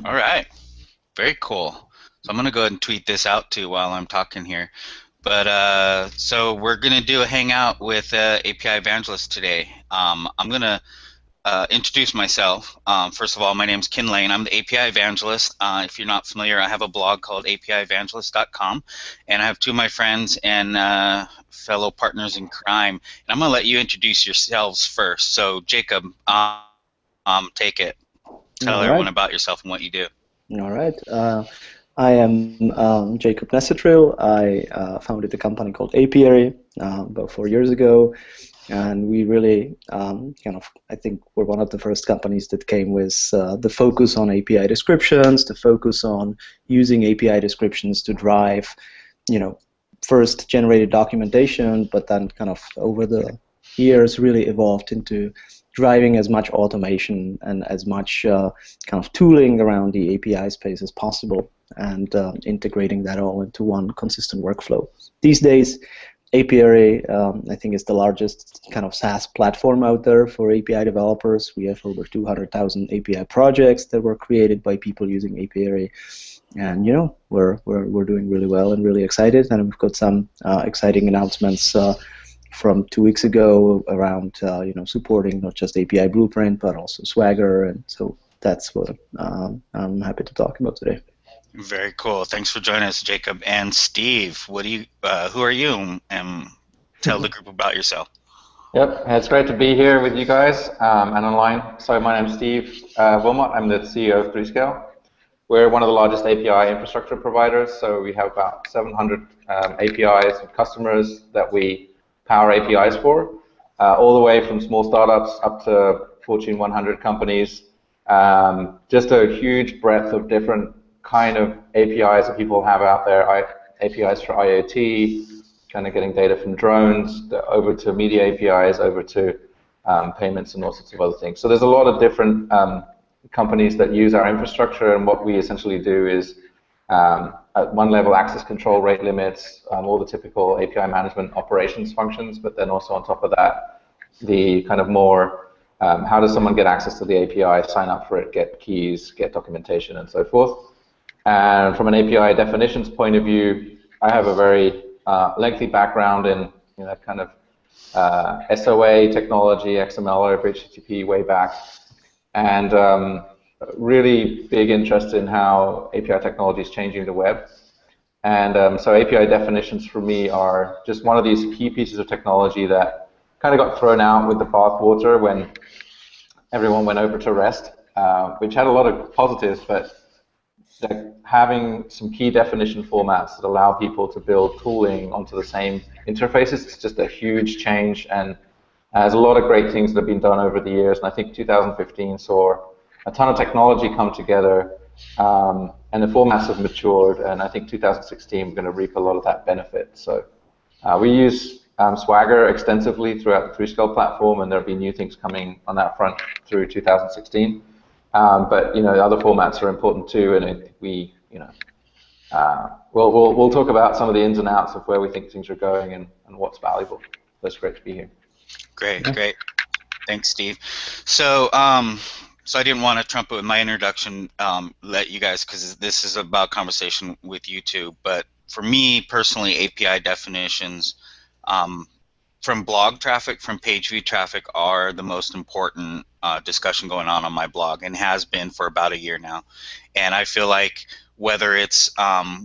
All right. Very cool. So I'm going to go ahead and tweet this out too while I'm talking here. But so we're going to do a hangout with API Evangelist today. I'm going to introduce myself. First of all, my name's Kin Lane. I'm the API Evangelist. If you're not familiar, I have a blog called apievangelist.com, and I have two of my friends and fellow partners in crime. And I'm going to let you introduce yourselves first. So Jacob, take it. Tell All everyone right, about yourself and what you do. all right. I am Jakub Nesetril. I founded a company called API about 4 years ago, and we really I think we're one of the first companies that came with the focus on API descriptions, the focus on using API descriptions to drive, first generated documentation, but then kind of over the years really evolved into driving as much automation and as much kind of tooling around the API space as possible, and integrating that all into one consistent workflow. These days, API, I think, is the largest kind of SaaS platform out there for API developers. We have over 200,000 API projects that were created by people using API, and we're doing really well and really excited. And we've got some exciting announcements from 2 weeks ago around supporting not just API Blueprint but also Swagger, and so that's what I'm happy to talk about today. Very cool. Thanks for joining us, Jacob. And Steve, what do you? Who are you? And tell the group about yourself. Yep, it's great to be here with you guys and online. So my name's Steve Willmott. I'm the CEO of 3Scale. We're one of the largest API infrastructure providers, so we have about 700 APIs and customers that we power APIs for, all the way from small startups up to Fortune 100 companies. Just a huge breadth of different kind of APIs that people have out there, APIs for IoT, kind of getting data from drones, over to media APIs, over to payments and all sorts of other things. So there's a lot of different companies that use our infrastructure, and what we essentially do is at one level access control, rate limits, all the typical API management operations functions, but then also on top of that, the kind of more how does someone get access to the API, sign up for it, get keys, get documentation, and so forth. And from an API definitions point of view, I have a very lengthy background in kind of SOA technology, XML over HTTP way back, and really big interest in how API technology is changing the web. And so API definitions for me are just one of these key pieces of technology that kind of got thrown out with the bathwater when everyone went over to REST, which had a lot of positives, but having some key definition formats that allow people to build tooling onto the same interfaces is just a huge change, and there's a lot of great things that have been done over the years, and I think 2015 saw a ton of technology come together, and the formats have matured, and I think 2016 we're going to reap a lot of that benefit. So we use Swagger extensively throughout the 3Scale platform, and there'll be new things coming on that front through 2016. But other formats are important too, and I think we'll talk about some of the ins and outs of where we think things are going and what's valuable. So it's great to be here. Great, great. Thanks, Steve. So, so I didn't want to trump it with my introduction, let you guys, because this is about conversation with you two. But for me personally, API definitions from blog traffic, from page view traffic, are the most important discussion going on my blog, and has been for about a year now. And I feel like whether it's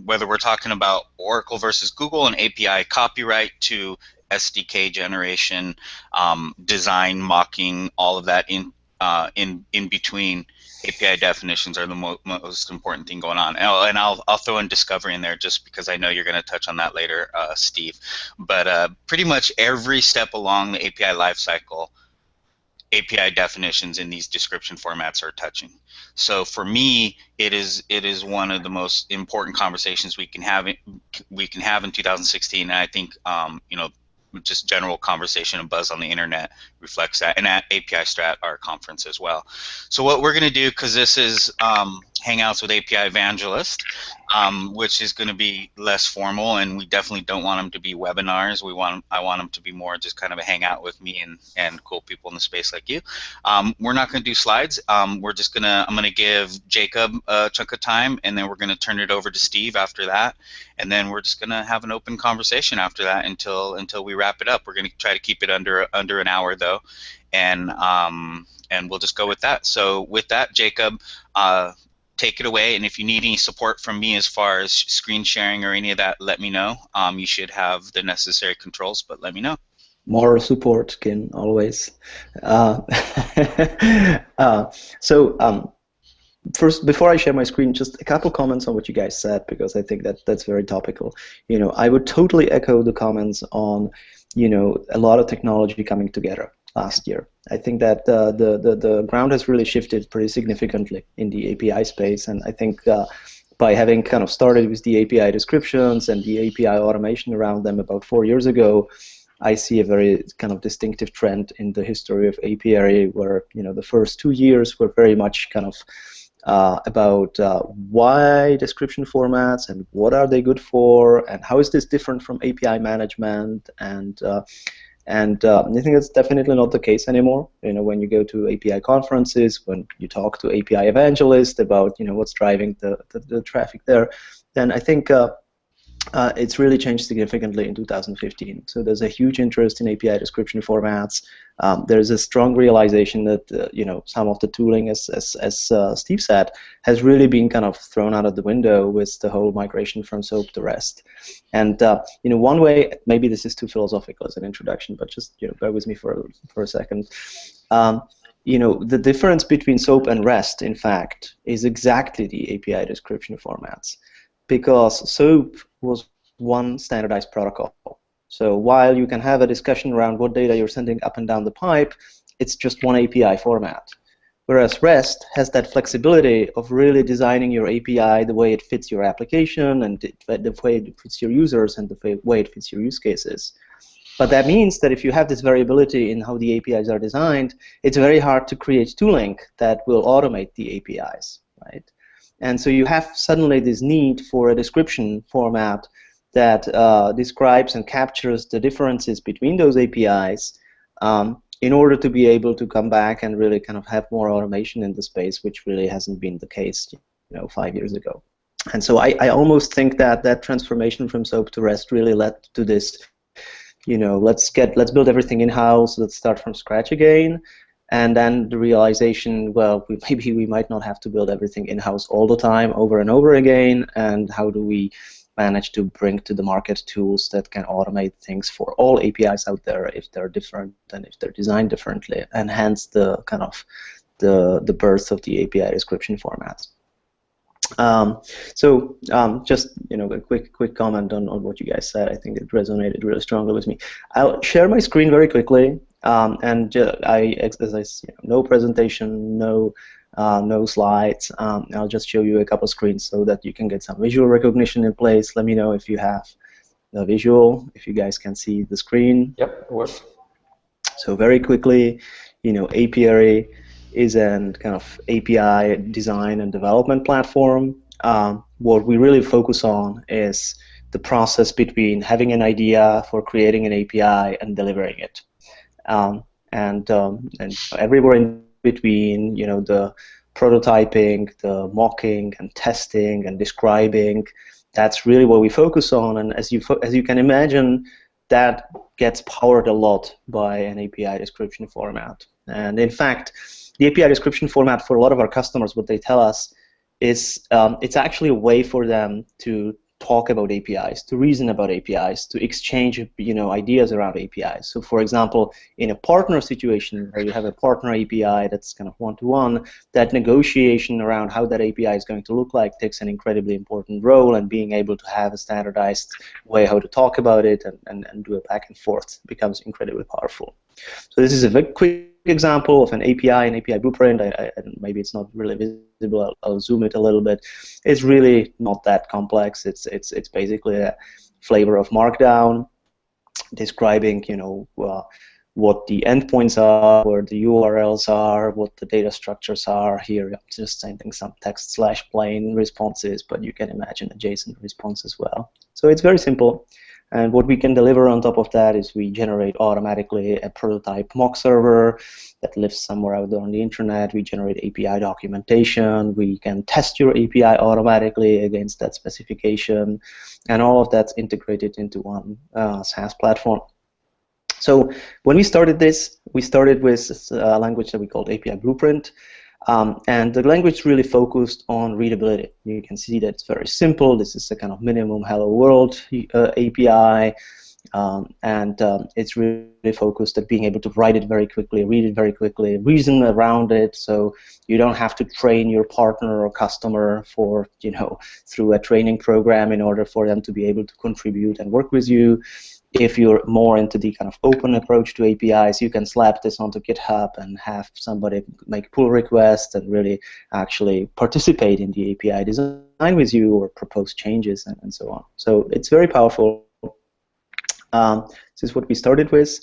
whether we're talking about Oracle versus Google and API copyright to SDK generation, design, mocking, all of that in between, API definitions are the most important thing going on. And I'll throw in discovery in there just because I know you're going to touch on that later, Steve. But pretty much every step along the API lifecycle, API definitions in these description formats are touching. So for me, it is one of the most important conversations we can have in 2016. And I think just general conversation and buzz on the internet reflects that, and at API Strat, our conference as well. So what we're going to do, because this is Hangouts with API Evangelist, which is going to be less formal, and we definitely don't want them to be webinars. I want them to be more just kind of a hangout with me and cool people in the space like you. We're not going to do slides. I'm going to give Jacob a chunk of time, and then we're going to turn it over to Steve after that, and then we're just going to have an open conversation after that until we wrap it up. We're going to try to keep it under an hour though, and we'll just go with that. So with that, Jacob, take it away, and if you need any support from me as far as screen sharing or any of that, let me know. You should have the necessary controls, but let me know. More support, Kin, always. First, before I share my screen, just a couple comments on what you guys said, because I think that's very topical. I would totally echo the comments on, a lot of technology coming together last year. I think that the ground has really shifted pretty significantly in the API space, and I think by having kind of started with the API descriptions and the API automation around them about 4 years ago, I see a very kind of distinctive trend in the history of API, where the first 2 years were very much kind of about why description formats and what are they good for, and how is this different from API management, and I think that's definitely not the case anymore. When you go to API conferences, when you talk to API Evangelist about what's driving the traffic there, then I think it's really changed significantly in 2015. So there's a huge interest in API description formats. There's a strong realization that some of the tooling, as Steve said, has really been kind of thrown out of the window with the whole migration from SOAP to REST. And one way, maybe this is too philosophical as an introduction, but just bear with me for a second. The difference between SOAP and REST, in fact, is exactly the API description formats. Because SOAP was one standardized protocol. So while you can have a discussion around what data you're sending up and down the pipe, it's just one API format. Whereas REST has that flexibility of really designing your API the way it fits your application, and the way it fits your users, and the way it fits your use cases. But that means that if you have this variability in how the APIs are designed, it's very hard to create tooling that will automate the APIs, right? And so you have suddenly this need for a description format that describes and captures the differences between those APIs in order to be able to come back and really kind of have more automation in the space, which really hasn't been the case 5 years ago. And so I almost think that transformation from SOAP to REST really led to this, let's build everything in-house, let's start from scratch again. And then the realization, well, maybe we might not have to build everything in-house all the time, over and over again, and how do we manage to bring to the market tools that can automate things for all APIs out there if they're different and if they're designed differently, and hence the kind of the birth of the API description formats. Just a quick comment on what you guys said. I think it resonated really strongly with me. I'll share my screen very quickly, no presentation, no slides. I'll just show you a couple screens so that you can get some visual recognition in place. Let me know if you have the visual, if you guys can see the screen. Yep, it works. So very quickly, API is a kind of API design and development platform. What we really focus on is the process between having an idea for creating an API and delivering it. And everywhere in between, the prototyping, the mocking and testing and describing, that's really what we focus on. And as you can imagine, that gets powered a lot by an API description format. And in fact, the API description format for a lot of our customers, what they tell us is it's actually a way for them to talk about APIs, to reason about APIs, to exchange ideas around APIs. So for example, in a partner situation where you have a partner API that's kind of one-to-one, that negotiation around how that API is going to look like takes an incredibly important role, and being able to have a standardized way how to talk about it and do a back and forth becomes incredibly powerful. So this is a very quick example of an API blueprint. Maybe it's not really visible. I'll zoom it a little bit. It's really not that complex. It's basically a flavor of Markdown, describing what the endpoints are, where the URLs are, what the data structures are. Here I'm just sending some text/plain responses, but you can imagine a JSON response as well. So it's very simple. And what we can deliver on top of that is we generate automatically a prototype mock server that lives somewhere out there on the internet. We generate API documentation. We can test your API automatically against that specification. And all of that's integrated into one SaaS platform. So when we started this, we started with a language that we called API Blueprint. And the language really focused on readability. You can see that it's very simple. This is a kind of minimum hello world API. It's really focused at being able to write it very quickly, read it very quickly, reason around it, so you don't have to train your partner or customer for, through a training program in order for them to be able to contribute and work with you. If you're more into the kind of open approach to APIs, you can slap this onto GitHub and have somebody make pull requests and really actually participate in the API design with you or propose changes and so on. So it's very powerful. This is what we started with.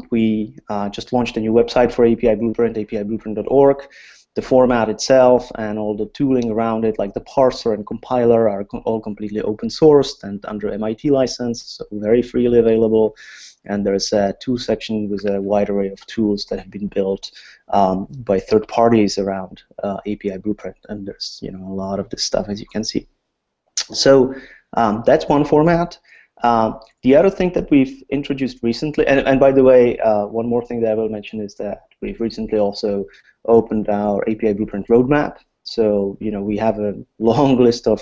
We just launched a new website for API Blueprint, apiblueprint.org. The format itself and all the tooling around it, like the parser and compiler, are all completely open sourced and under MIT license, so very freely available. And there's a tool section with a wide array of tools that have been built by third parties around API Blueprint. And there's a lot of this stuff, as you can see. So that's one format. The other thing that we've introduced recently, and by the way, one more thing that I will mention is that we've recently also opened our API Blueprint roadmap. So we have a long list of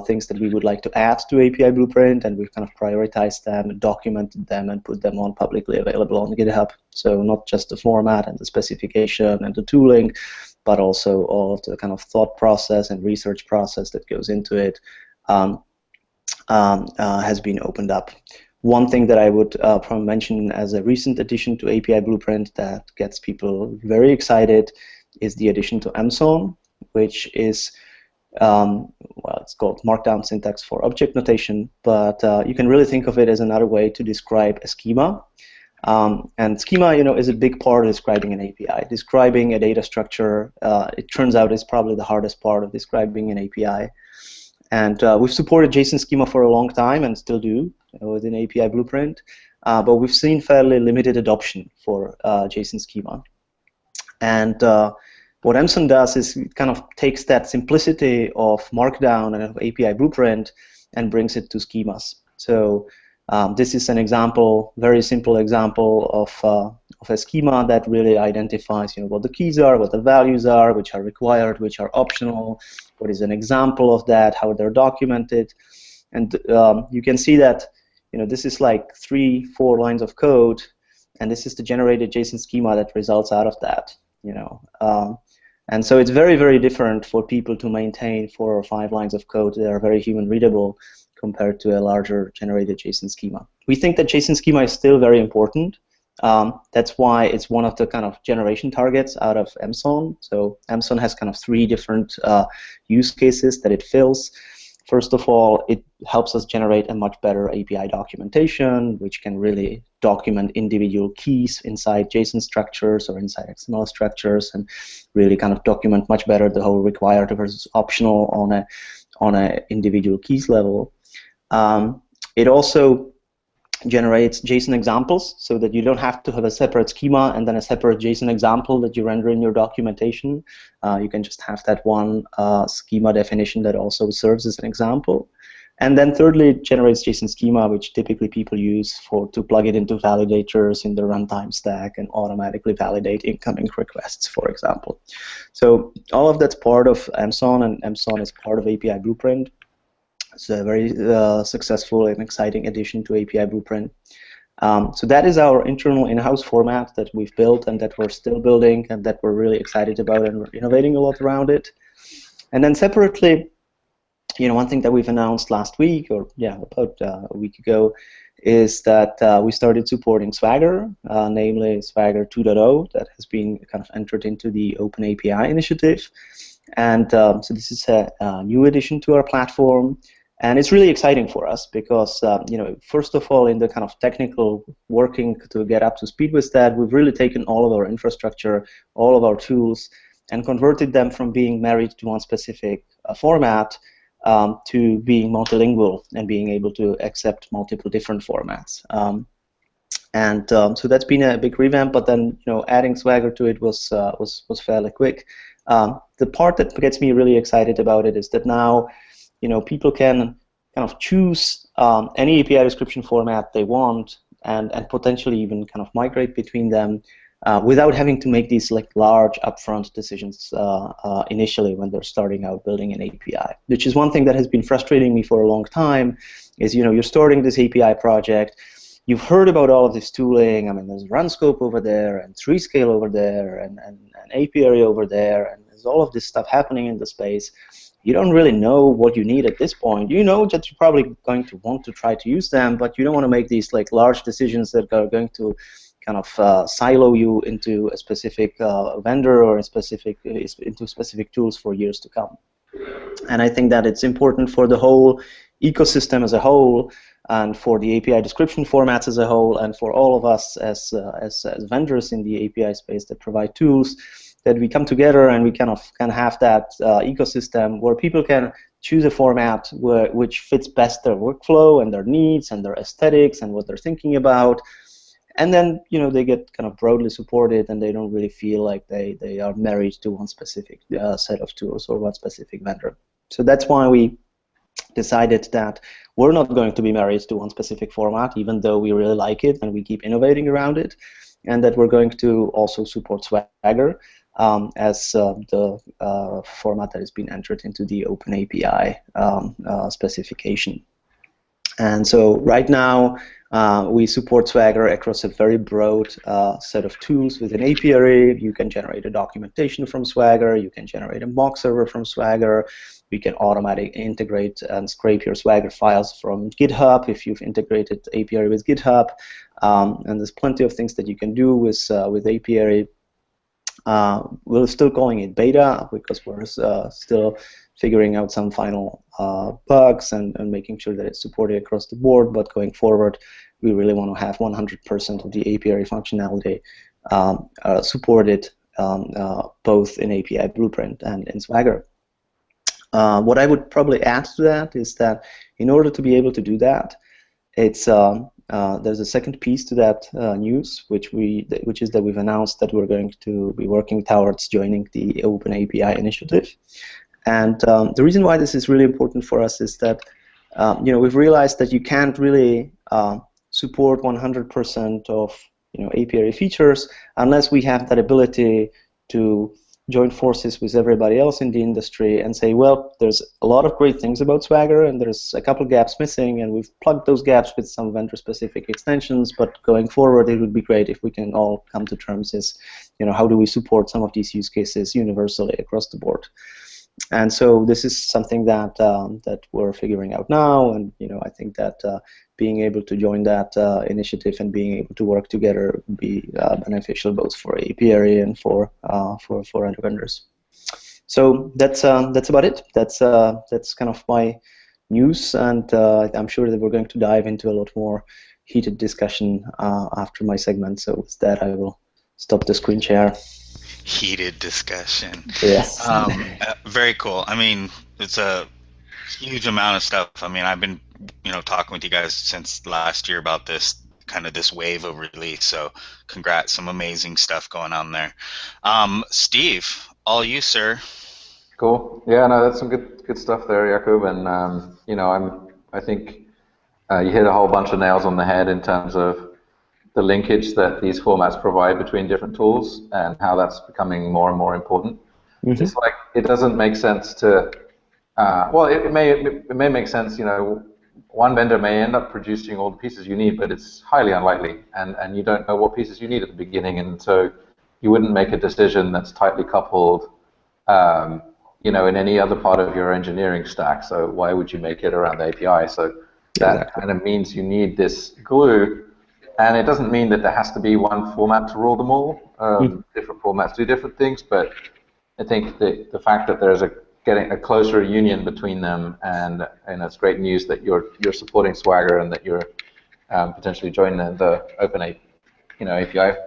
things that we would like to add to API Blueprint, and we've kind of prioritized them and documented them and put them on publicly available on GitHub. So not just the format and the specification and the tooling, but also all of the kind of thought process and research process that goes into it. Has been opened up. One thing that I would probably mention as a recent addition to API Blueprint that gets people very excited is the addition to MSON, which is, it's called Markdown syntax for object notation, but you can really think of it as another way to describe a schema. And schema, is a big part of describing an API. Describing a data structure, it turns out, is probably the hardest part of describing an API. And we've supported JSON schema for a long time and still do within API Blueprint, but we've seen fairly limited adoption for JSON schema. And what MSON does is it kind of takes that simplicity of Markdown and of API Blueprint and brings it to schemas. So this is an example, very simple example of a schema that really identifies, what the keys are, what the values are, which are required, which are optional, what is an example of that, how they're documented, and you can see that, this is like 3-4 lines of code, and this is the generated JSON schema that results out of that, and so it's very, very different for people to maintain 4 or 5 lines of code that are very human readable compared to a larger generated JSON schema. We think that JSON schema is still very important. That's why it's one of the kind of generation targets out of MSON. So MSON has kind of 3 different use cases that it fills. First of all, it helps us generate a much better API documentation, which can really document individual keys inside JSON structures or inside XML structures, and really kind of document much better the whole required versus optional on a individual keys level. It also generates JSON examples so that you don't have to have a separate schema and then a separate JSON example that you render in your documentation. You can just have that one schema definition that also serves as an example. And then thirdly, it generates JSON schema, which typically people use to plug it into validators in the runtime stack and automatically validate incoming requests, for example. So all of that's part of MSON, and MSON is part of API Blueprint. It's a very successful and exciting addition to API Blueprint. So that is our internal in-house format that we've built and that we're still building and that we're really excited about, and we're innovating a lot around it. And then separately, one thing that we've announced last week, or about a week ago, is that we started supporting Swagger, namely Swagger 2.0, that has been kind of entered into the Open API initiative. And so this is a new addition to our platform. And it's really exciting for us because, first of all, in the kind of technical working to get up to speed with that, we've really taken all of our infrastructure, all of our tools, and converted them from being married to one specific format to being multilingual and being able to accept multiple different formats. So that's been a big revamp. But then, adding Swagger to it was fairly quick. The part that gets me really excited about it is that now, people can kind of choose any API description format they want, and potentially even kind of migrate between them without having to make these like large upfront decisions initially when they're starting out building an API. Which is one thing that has been frustrating me for a long time. Is you're starting this API project. You've heard about all of this tooling. I mean, there's RunScope over there, and 3Scale over there, and API over there, and there's all of this stuff happening in the space. You don't really know what you need at this point. You know that you're probably going to want to try to use them, but you don't want to make these like large decisions that are going to kind of silo you into a specific vendor or into specific tools for years to come. And I think that it's important for the whole ecosystem as a whole, and for the API description formats as a whole, and for all of us as vendors in the API space that provide tools, that we come together and we can have that ecosystem where people can choose a format which fits best their workflow and their needs and their aesthetics and what they're thinking about. And then they get kind of broadly supported, and they don't really feel like they are married to one specific set of tools or one specific vendor. So that's why we decided that we're not going to be married to one specific format, even though we really like it and we keep innovating around it, and that we're going to also support Swagger as the format that has been entered into the OpenAPI specification. And so right now, we support Swagger across a very broad set of tools within API. You can generate a documentation from Swagger. You can generate a mock server from Swagger. We can automatically integrate and scrape your Swagger files from GitHub if you've integrated API with GitHub. And there's plenty of things that you can do with API. We're still calling it beta because we're still figuring out some final bugs and making sure that it's supported across the board. But going forward, we really want to have 100% of the API functionality supported both in API Blueprint and in Swagger. What I would probably add to that is that in order to be able to do that, it's there's a second piece to that news, which is that we've announced that we're going to be working towards joining the OpenAPI initiative. And the reason why this is really important for us is that we've realized that you can't really support 100% of API features unless we have that ability to join forces with everybody else in the industry and say, well, there's a lot of great things about Swagger, and there's a couple gaps missing, and we've plugged those gaps with some vendor-specific extensions, but going forward, it would be great if we can all come to terms as, how do we support some of these use cases universally across the board. And so this is something that that we're figuring out now, and I think that being able to join that initiative and being able to work together would be beneficial both for API and for other vendors. So that's about it. That's kind of my news, and I'm sure that we're going to dive into a lot more heated discussion after my segment. So with that, I will stop the screen share. Heated discussion. Yes. Very cool. I mean, it's a huge amount of stuff. I mean, I've been, talking with you guys since last year about this wave of release. So, congrats, some amazing stuff going on there. Steve, all you, sir. Cool. Yeah, no, that's some good stuff there, Jakub. And I think you hit a whole bunch of nails on the head in terms of the linkage that these formats provide between different tools and how that's becoming more and more important. Mm-hmm. It's like it doesn't make sense to, well, it may make sense, one vendor may end up producing all the pieces you need, but it's highly unlikely, and you don't know what pieces you need at the beginning, and so you wouldn't make a decision that's tightly coupled, in any other part of your engineering stack. So why would you make it around the API? So that kind of means you need this glue. And it doesn't mean that there has to be one format to rule them all. Different formats do different things, but I think the fact that there's a getting a closer union between them, and it's great news that you're supporting Swagger and that you're potentially joining the Open API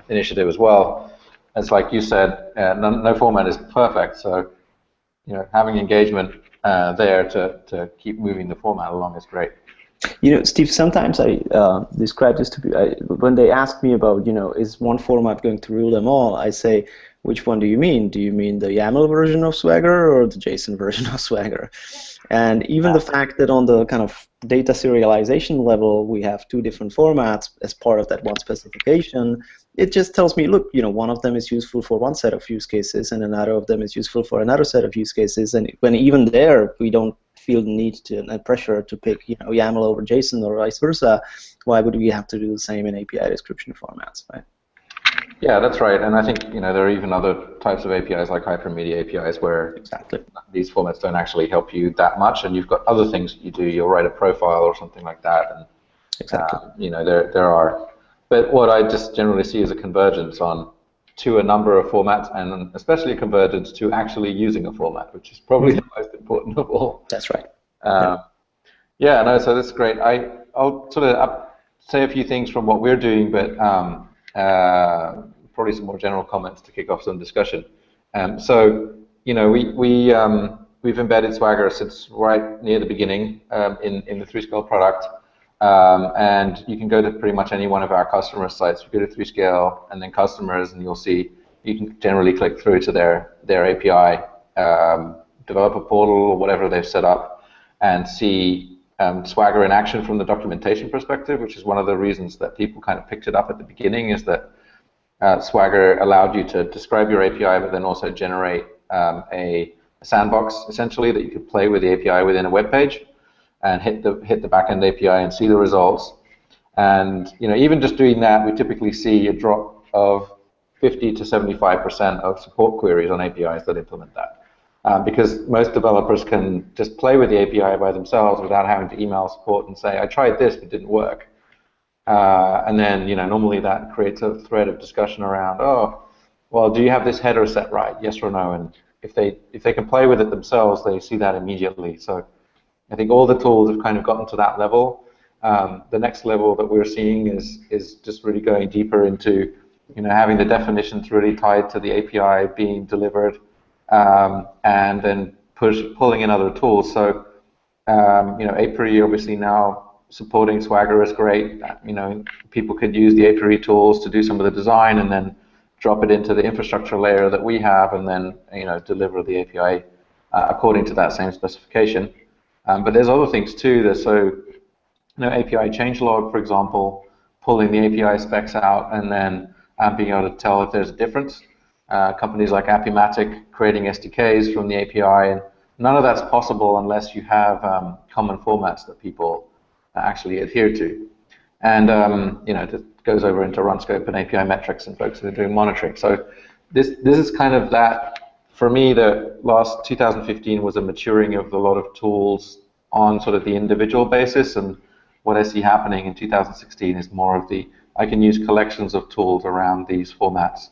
initiative as well. It's like you said, no format is perfect, so having engagement there to keep moving the format along is great. Steve, sometimes I describe this to be when they ask me about, is one format going to rule them all? I say, which one do you mean? Do you mean the YAML version of Swagger or the JSON version of Swagger? And even the fact that on the kind of data serialization level, we have two different formats as part of that one specification, it just tells me, look, one of them is useful for one set of use cases and another of them is useful for another set of use cases. And when even there, we don't feel the need and pressure to pick YAML over JSON or vice versa, why would we have to do the same in API description formats, right? Yeah, that's right. And I think there are even other types of APIs like hypermedia APIs where these formats don't actually help you that much, and you've got other things that you do. You'll write a profile or something like that, and there are. But what I just generally see is a convergence to a number of formats, and especially a convergence to actually using a format, which is probably the most important of all. That's right. So that's great. I'll sort of say a few things from what we're doing, but probably some more general comments to kick off some discussion. We've embedded Swagger since right near the beginning in the 3Scale product. And you can go to pretty much any one of our customer sites. You go to 3Scale and then customers, and you'll see you can generally click through to their API developer portal or whatever they've set up and see Swagger in action from the documentation perspective, which is one of the reasons that people kind of picked it up at the beginning, is that Swagger allowed you to describe your API, but then also generate a sandbox, essentially, that you could play with the API within a web page and hit the backend API and see the results. And even just doing that, we typically see a drop of 50 to 75% of support queries on APIs that implement that. Because most developers can just play with the API by themselves without having to email support and say, I tried this, but it didn't work. And then, normally that creates a thread of discussion around, oh, well, do you have this header set right? Yes or no? And if they can play with it themselves, they see that immediately. So I think all the tools have kind of gotten to that level. The next level that we're seeing is just really going deeper into, having the definitions really tied to the API being delivered, and then pulling in other tools. So, API obviously now supporting Swagger is great. People could use the API tools to do some of the design and then drop it into the infrastructure layer that we have, and then deliver the API according to that same specification. But there's other things too. API changelog, for example, pulling the API specs out and then being able to tell if there's a difference. Companies like Apimatic creating SDKs from the API, and none of that's possible unless you have common formats that people actually adhere to. And it goes over into run scope and API metrics and folks that are doing monitoring. So this is kind of that. For me, the last 2015 was a maturing of a lot of tools on sort of the individual basis, and what I see happening in 2016 is more of I can use collections of tools around these formats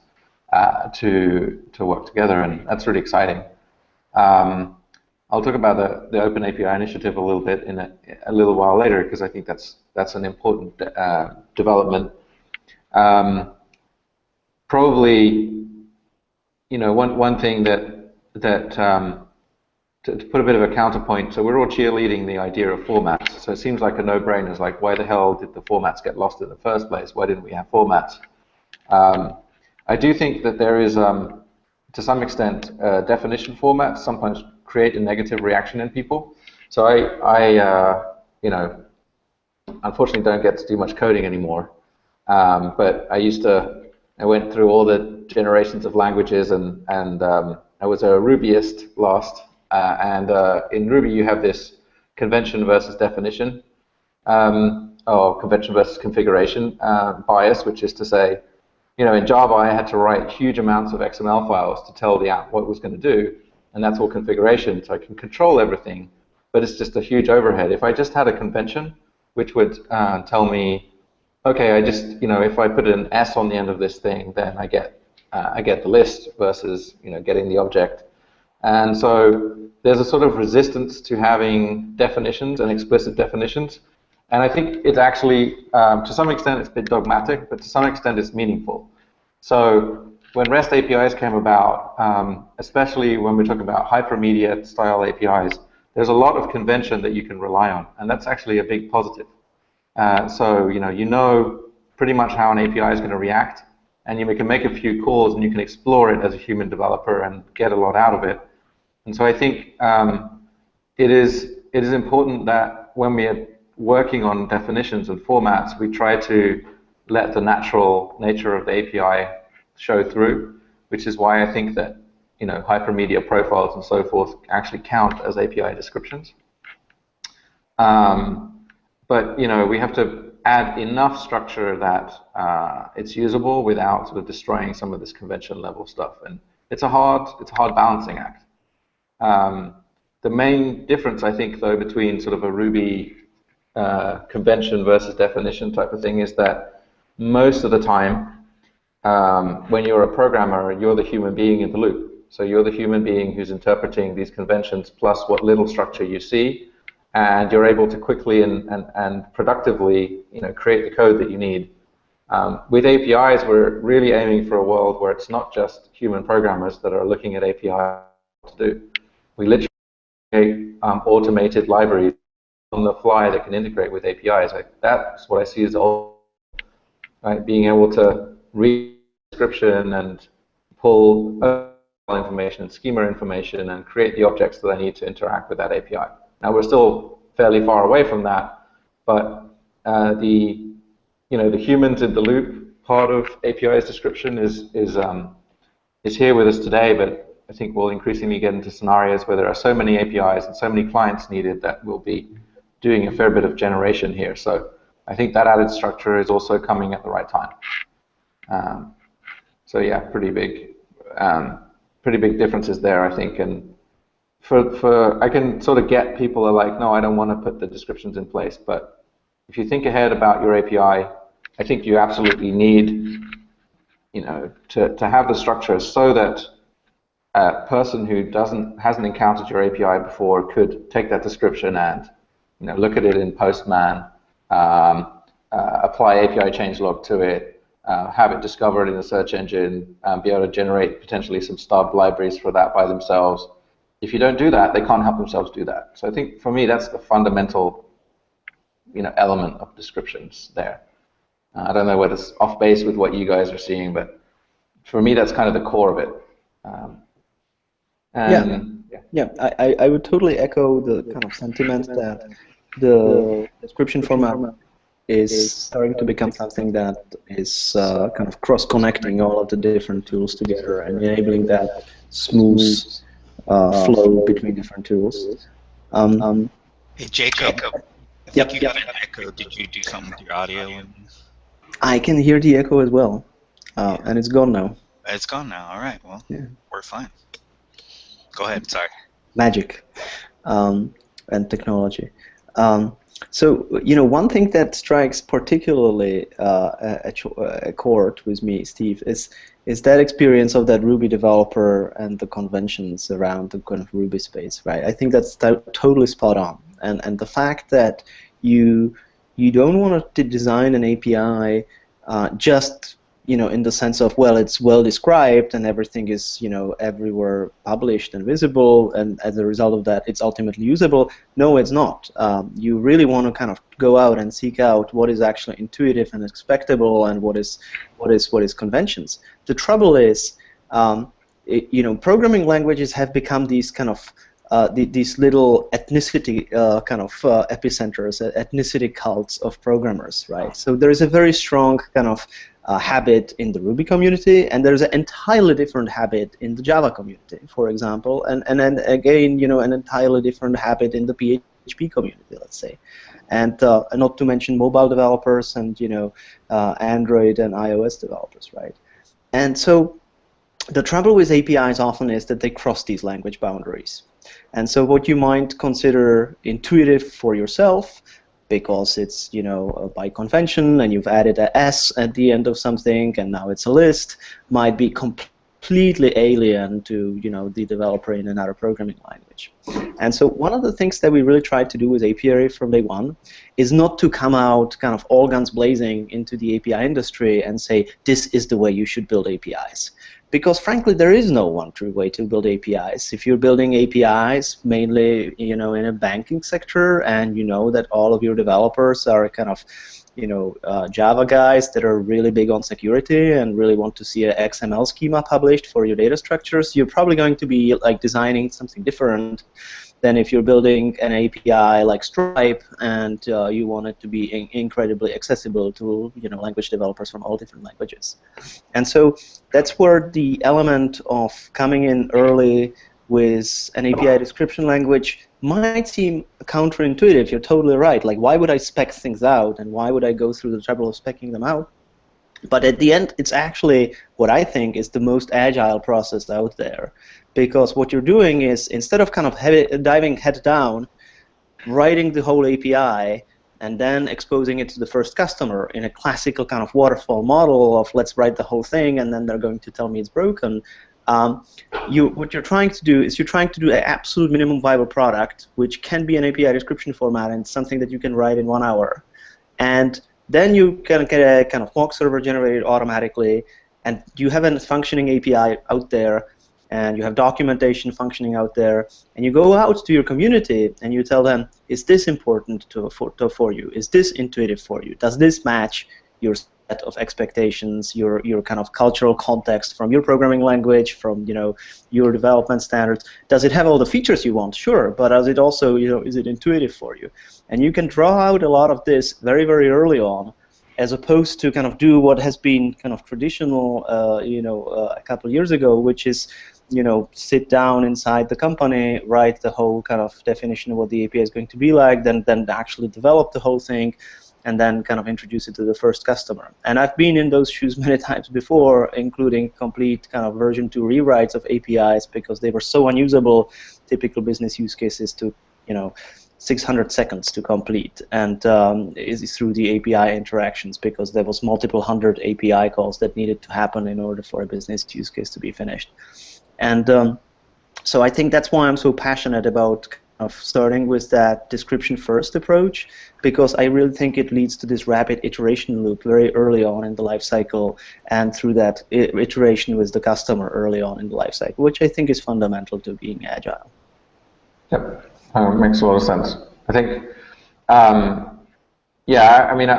to work together, and that's really exciting. I'll talk about the Open API initiative a little bit in a little while later, because I think that's an important development. Probably, one thing that to put a bit of a counterpoint, so we're all cheerleading the idea of formats. So it seems like a no-brainer. It's like, why the hell did the formats get lost in the first place? Why didn't we have formats? I do think that there is, to some extent, definition formats sometimes create a negative reaction in people. So I unfortunately don't get to do much coding anymore. But I went through all the generations of languages, and I was a Rubyist last. And in Ruby, you have this convention versus definition, or convention versus configuration bias, which is to say, in Java, I had to write huge amounts of XML files to tell the app what it was going to do, and that's all configuration, so I can control everything, but it's just a huge overhead. If I just had a convention, which would tell me, okay, if I put an S on the end of this thing, then I get the list versus getting the object. And so there's a sort of resistance to having definitions and explicit definitions. And I think it's actually, to some extent, it's a bit dogmatic, but to some extent, it's meaningful. So when REST APIs came about, especially when we're talking about hypermedia style APIs, there's a lot of convention that you can rely on, and that's actually a big positive. So you know pretty much how an API is going to react, and you can make a few calls, and you can explore it as a human developer and get a lot out of it. And so I think it is important that when we are working on definitions and formats, we try to let the natural nature of the API show through, which is why I think that hypermedia profiles and so forth actually count as API descriptions. But we have to add enough structure that it's usable without sort of destroying some of this convention level stuff, and it's a hard balancing act. The main difference, I think, though, between sort of a Ruby convention versus definition type of thing is that most of the time, when you're a programmer, you're the human being in the loop. So you're the human being who's interpreting these conventions plus what little structure you see, and you're able to quickly and productively create the code that you need. With APIs, we're really aiming for a world where it's not just human programmers that are looking at APIs to do. We literally create automated libraries on the fly that can integrate with APIs. That's what I see as right? Being able to read description and pull information, schema information, and create the objects that I need to interact with that API. Now we're still fairly far away from that, but the humans in the loop part of API's description is here with us today, but I think we'll increasingly get into scenarios where there are so many APIs and so many clients needed that we'll be doing a fair bit of generation here. So I think that added structure is also coming at the right time. So yeah, pretty big differences there, I think. And I can sort of get people are like, no, I don't want to put the descriptions in place. But if you think ahead about your API, I think you absolutely need, to have the structure so that a person who hasn't encountered your API before could take that description and look at it in Postman, apply API changelog to it, have it discovered in the search engine, be able to generate potentially some stub libraries for that by themselves. If you don't do that, they can't help themselves do that. So I think for me, that's the fundamental element of descriptions there. I don't know whether it's off base with what you guys are seeing, but for me, that's kind of the core of it. I would totally echo the kind of sentiment that the description format is starting to become something that is kind of cross-connecting all of the different tools together and enabling that smooth flow between different tools. Hey, Jacob. I think you got an echo. Did you do something with your audio? I can hear the echo as well, and it's gone now. It's gone now. All right. Well, we're fine. Go ahead. Sorry. Magic and technology. So, one thing that strikes particularly a chord with me, Steve, is that experience of that Ruby developer and the conventions around the kind of Ruby space, right? I think that's totally spot on. And the fact that you don't want to design an API just in the sense of, well, it's well described and everything is everywhere published and visible, and as a result of that, it's ultimately usable. No, it's not. You really want to kind of go out and seek out what is actually intuitive and expectable, and what is conventions. The trouble is, programming languages have become these kind of these little ethnicity kind of epicenters, ethnicity cults of programmers, right? So there is a very strong kind of habit in the Ruby community, and there's an entirely different habit in the Java community, for example, and then again, an entirely different habit in the PHP community, let's say, and not to mention mobile developers and Android and iOS developers, right? And so the trouble with APIs often is that they cross these language boundaries. And so what you might consider intuitive for yourself, because it's by convention and you've added a S at the end of something and now it's a list, might be completely completely alien to the developer in another programming language. And so one of the things that we really tried to do with API from day one is not to come out kind of all guns blazing into the API industry and say this is the way you should build APIs. Because frankly, there is no one true way to build APIs. If you're building APIs mainly, in a banking sector, and you know that all of your developers are kind of, Java guys that are really big on security and really want to see an XML schema published for your data structures, you're probably going to be like designing something different than if you're building an API like Stripe and you want it to be incredibly accessible to language developers from all different languages. And so that's where the element of coming in early with an API description language might seem counterintuitive. You're totally right. Like, why would I spec things out, and why would I go through the trouble of specing them out? But at the end, it's actually what I think is the most agile process out there, because what you're doing is, instead of kind of diving head down, writing the whole API, and then exposing it to the first customer in a classical kind of waterfall model of let's write the whole thing and then they're going to tell me it's broken. What you're trying to do is you're trying to do an absolute minimum viable product, which can be an API description format and something that you can write in 1 hour. And then you can get a kind of mock server generated automatically, and you have a functioning API out there, and you have documentation functioning out there, and you go out to your community and you tell them, is this important for you? Is this intuitive for you? Does this match your set of expectations, your kind of cultural context from your programming language, from your development standards? Does it have all the features you want? Sure, but does it also, is it intuitive for you? And you can draw out a lot of this very, very early on, as opposed to kind of do what has been kind of traditional, a couple of years ago, which is sit down inside the company, write the whole kind of definition of what the API is going to be like, then actually develop the whole thing, and then kind of introduce it to the first customer. And I've been in those shoes many times before, including complete kind of version 2 rewrites of APIs because they were so unusable. Typical business use cases took 600 seconds to complete, and is through the API interactions, because there was multiple hundred API calls that needed to happen in order for a business use case to be finished. And so I think that's why I'm so passionate about of starting with that description first approach, because I really think it leads to this rapid iteration loop very early on in the life cycle, and through that iteration with the customer early on in the life cycle, which I think is fundamental to being agile. Yep, makes a lot of sense. I think, yeah, I mean,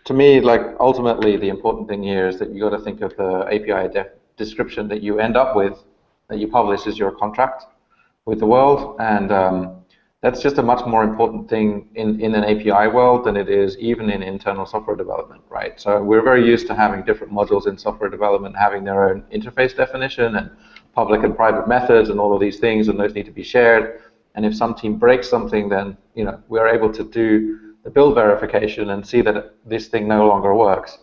to me, like, ultimately the important thing here is that you got to think of the API description that you end up with, that you publish as your contract with the world, and that's just a much more important thing in an API world than it is even in internal software development, right? So we're very used to having different modules in software development having their own interface definition and public and private methods and all of these things, and those need to be shared. And if some team breaks something, then we're able to do the build verification and see that this thing no longer works.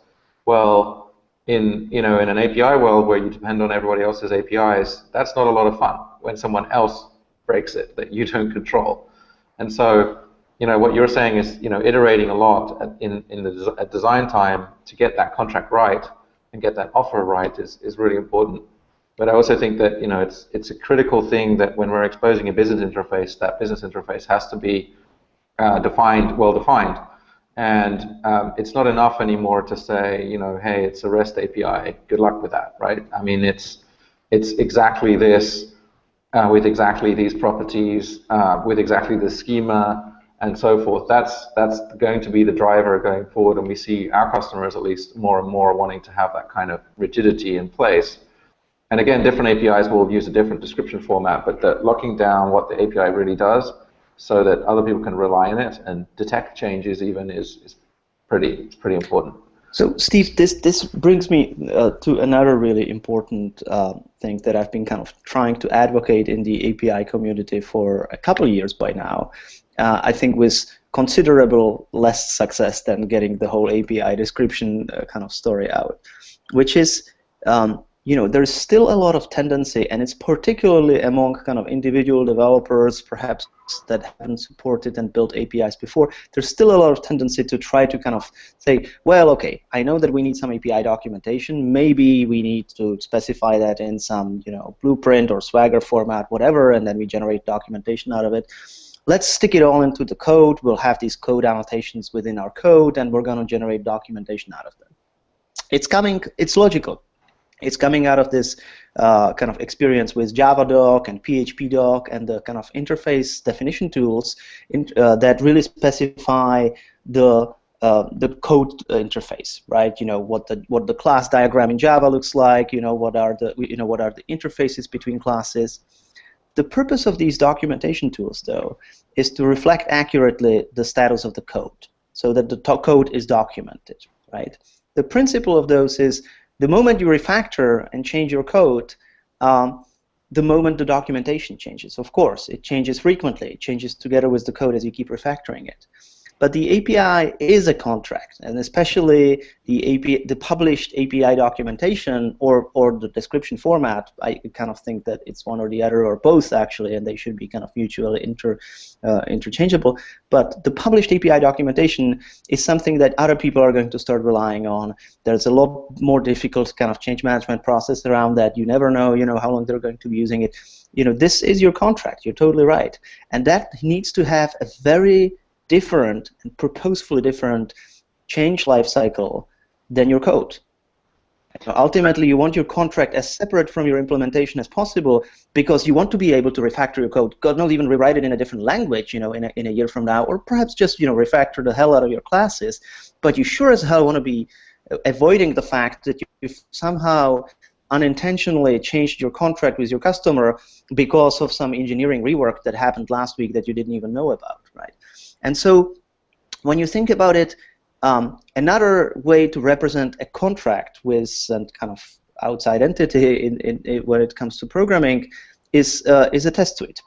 Well, in an API world where you depend on everybody else's APIs, that's not a lot of fun when someone else breaks it that you don't control. And so, what you're saying is, iterating a lot at design time to get that contract right and get that offer right is really important. But I also think that it's a critical thing that when we're exposing a business interface, that business interface has to be well defined. And it's not enough anymore to say, hey, it's a REST API. Good luck with that, right? I mean, it's exactly this with exactly these properties, with exactly the schema, and so forth. That's going to be the driver going forward, and we see our customers, at least, more and more wanting to have that kind of rigidity in place. And again, different APIs will use a different description format, but locking down what the API really does, so that other people can rely on it and detect changes even is pretty important. So Steve, this brings me to another really important thing that I've been kind of trying to advocate in the API community for a couple of years by now. I think with considerable less success than getting the whole API description kind of story out, which is there's still a lot of tendency, and it's particularly among kind of individual developers, perhaps that haven't supported and built APIs before. There's still a lot of tendency to try to kind of say, well, okay, I know that we need some API documentation. Maybe we need to specify that in some, blueprint or Swagger format, whatever, and then we generate documentation out of it. Let's stick it all into the code. We'll have these code annotations within our code, and we're going to generate documentation out of them. It's logical. It's coming out of this kind of experience with Javadoc and PHPDoc and the kind of interface definition tools that really specify the code interface, right? What the class diagram in Java looks like. What are the interfaces between classes. The purpose of these documentation tools, though, is to reflect accurately the status of the code, so that the code is documented, right? The principle of those is the moment you refactor and change your code, the moment the documentation changes. Of course, it changes frequently. It changes together with the code as you keep refactoring it. But the API is a contract, and especially the published API documentation or the description format. I kind of think that it's one or the other or both, actually, and they should be kind of mutually interchangeable. But the published API documentation is something that other people are going to start relying on. There's a lot more difficult kind of change management process around that. You never know, how long they're going to be using it. This is your contract. You're totally right, and that needs to have a very different and purposefully different change lifecycle than your code. Ultimately, you want your contract as separate from your implementation as possible, because you want to be able to refactor your code. God, not even rewrite it in a different language, in a year from now, or perhaps just refactor the hell out of your classes. But you sure as hell want to be avoiding the fact that you've somehow unintentionally changed your contract with your customer because of some engineering rework that happened last week that you didn't even know about, right? And so when you think about it, another way to represent a contract with a kind of outside entity when it comes to programming is a test suite.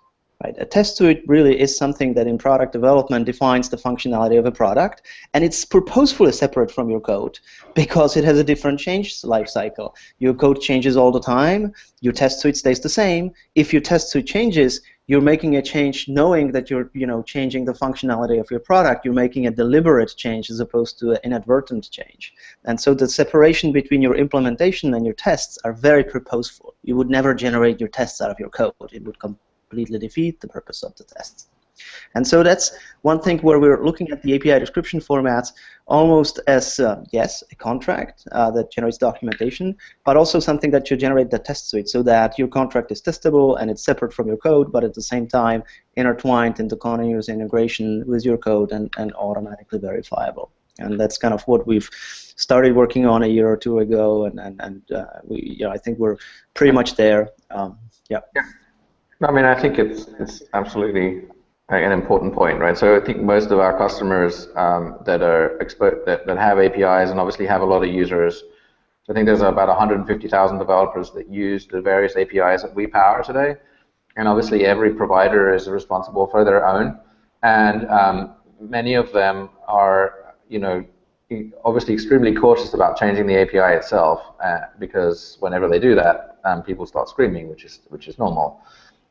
Right? A test suite really is something that in product development defines the functionality of a product, and it's purposefully separate from your code because it has a different change lifecycle. Your code changes all the time. Your test suite stays the same. If your test suite changes, you're making a change knowing that you're changing the functionality of your product. You're making a deliberate change as opposed to an inadvertent change. And so the separation between your implementation and your tests are very purposeful. You would never generate your tests out of your code. It would completely defeat the purpose of the tests. And so that's one thing where we're looking at the API description formats almost as, yes, a contract that generates documentation, but also something that should generate the test suite so that your contract is testable and it's separate from your code, but at the same time intertwined into continuous integration with your code and automatically verifiable. And that's kind of what we've started working on a year or two ago, and I think we're pretty much there. Yeah. I mean, I think it's absolutely an important point, right? So I think most of our customers that are that have APIs and obviously have a lot of users. I think there's about 150,000 developers that use the various APIs that we power today, and obviously every provider is responsible for their own, and many of them are, obviously extremely cautious about changing the API itself, because whenever they do that, people start screaming, which is normal.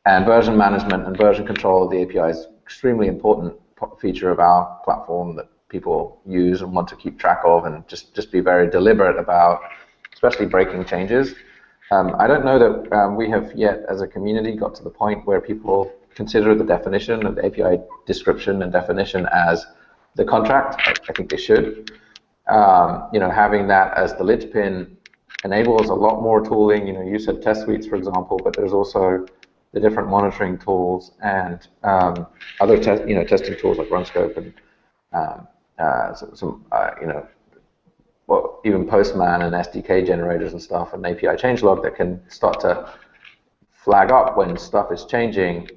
And version management and version control of the API is extremely important feature of our platform that people use and want to keep track of, and just be very deliberate about, especially breaking changes. I don't know that we have yet, as a community, got to the point where people consider the definition of the API description and definition as the contract. I think they should. Having that as the linchpin enables a lot more tooling. You said test suites, for example, but there's also the different monitoring tools and other testing tools like RunScope and even Postman and SDK generators and stuff, and API changelog that can start to flag up when stuff is changing,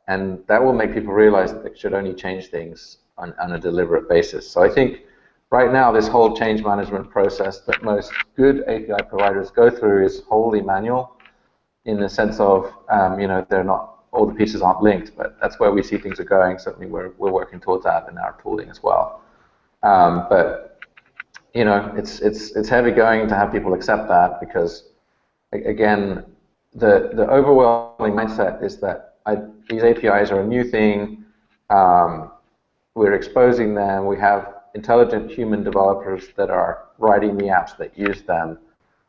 and that will make people realize that they should only change things on a deliberate basis. So I think right now this whole change management process that most good API providers go through is wholly manual, in the sense of, they're not, all the pieces aren't linked, but that's where we see things are going. Certainly we're working towards that in our tooling as well. But it's heavy going to have people accept that, because again, the overwhelming mindset is that these APIs are a new thing. We're exposing them. We have intelligent human developers that are writing the apps that use them,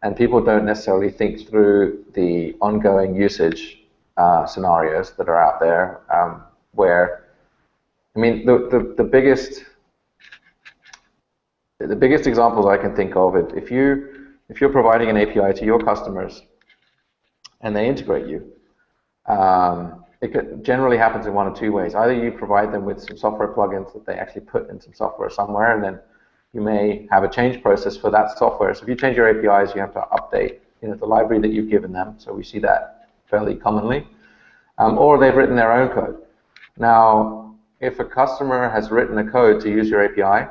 and people don't necessarily think through the ongoing usage scenarios that are out there. Where, I mean, the biggest examples I can think of, if you're providing an API to your customers and they integrate you, it generally happens in one of two ways. Either you provide them with some software plugins that they actually put in some software somewhere, and then you may have a change process for that software. So if you change your APIs, you have to update the library that you've given them. So we see that fairly commonly. Or they've written their own code. Now, if a customer has written a code to use your API,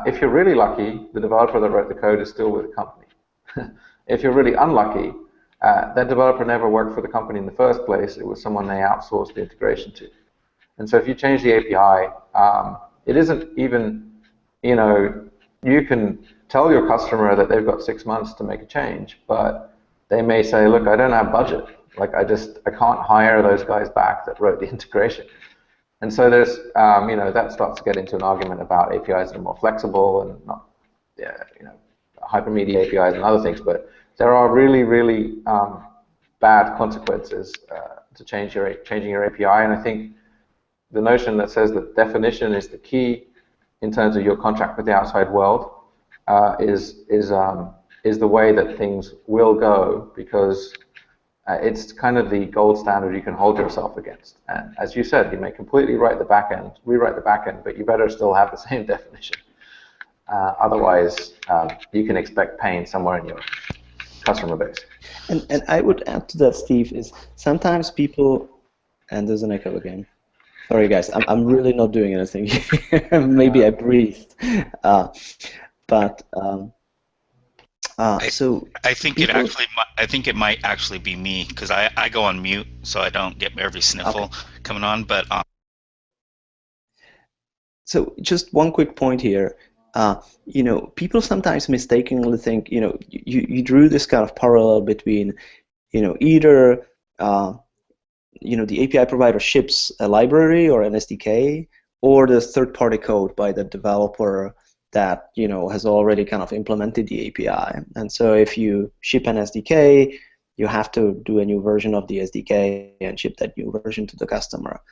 if you're really lucky, the developer that wrote the code is still with the company. If you're really unlucky, that developer never worked for the company in the first place. It was someone they outsourced the integration to. And so if you change the API, it isn't even, you can tell your customer that they've got 6 months to make a change, but they may say, look, I don't have budget. Like, I can't hire those guys back that wrote the integration. And so there's, that starts to get into an argument about APIs that are more flexible and not, hypermedia APIs and other things. But there are really, really bad consequences to changing your API. And I think the notion that says that definition is the key in terms of your contract with the outside world is the way that things will go, because it's kind of the gold standard you can hold yourself against. And as you said, you may completely rewrite the back end, but you better still have the same definition. Otherwise, you can expect pain somewhere in your customer base. And I would add to that, Steve, is sometimes people, and there's an echo again. Sorry, guys, I'm really not doing anything. Maybe I breathed. So I think it might actually be me, because I go on mute so I don't get every sniffle coming on. But so just one quick point here. People sometimes mistakenly think, you drew this kind of parallel between, either the API provider ships a library or an SDK, or the third-party code by the developer that has already kind of implemented the API. And so if you ship an SDK, you have to do a new version of the SDK and ship that new version to the customer.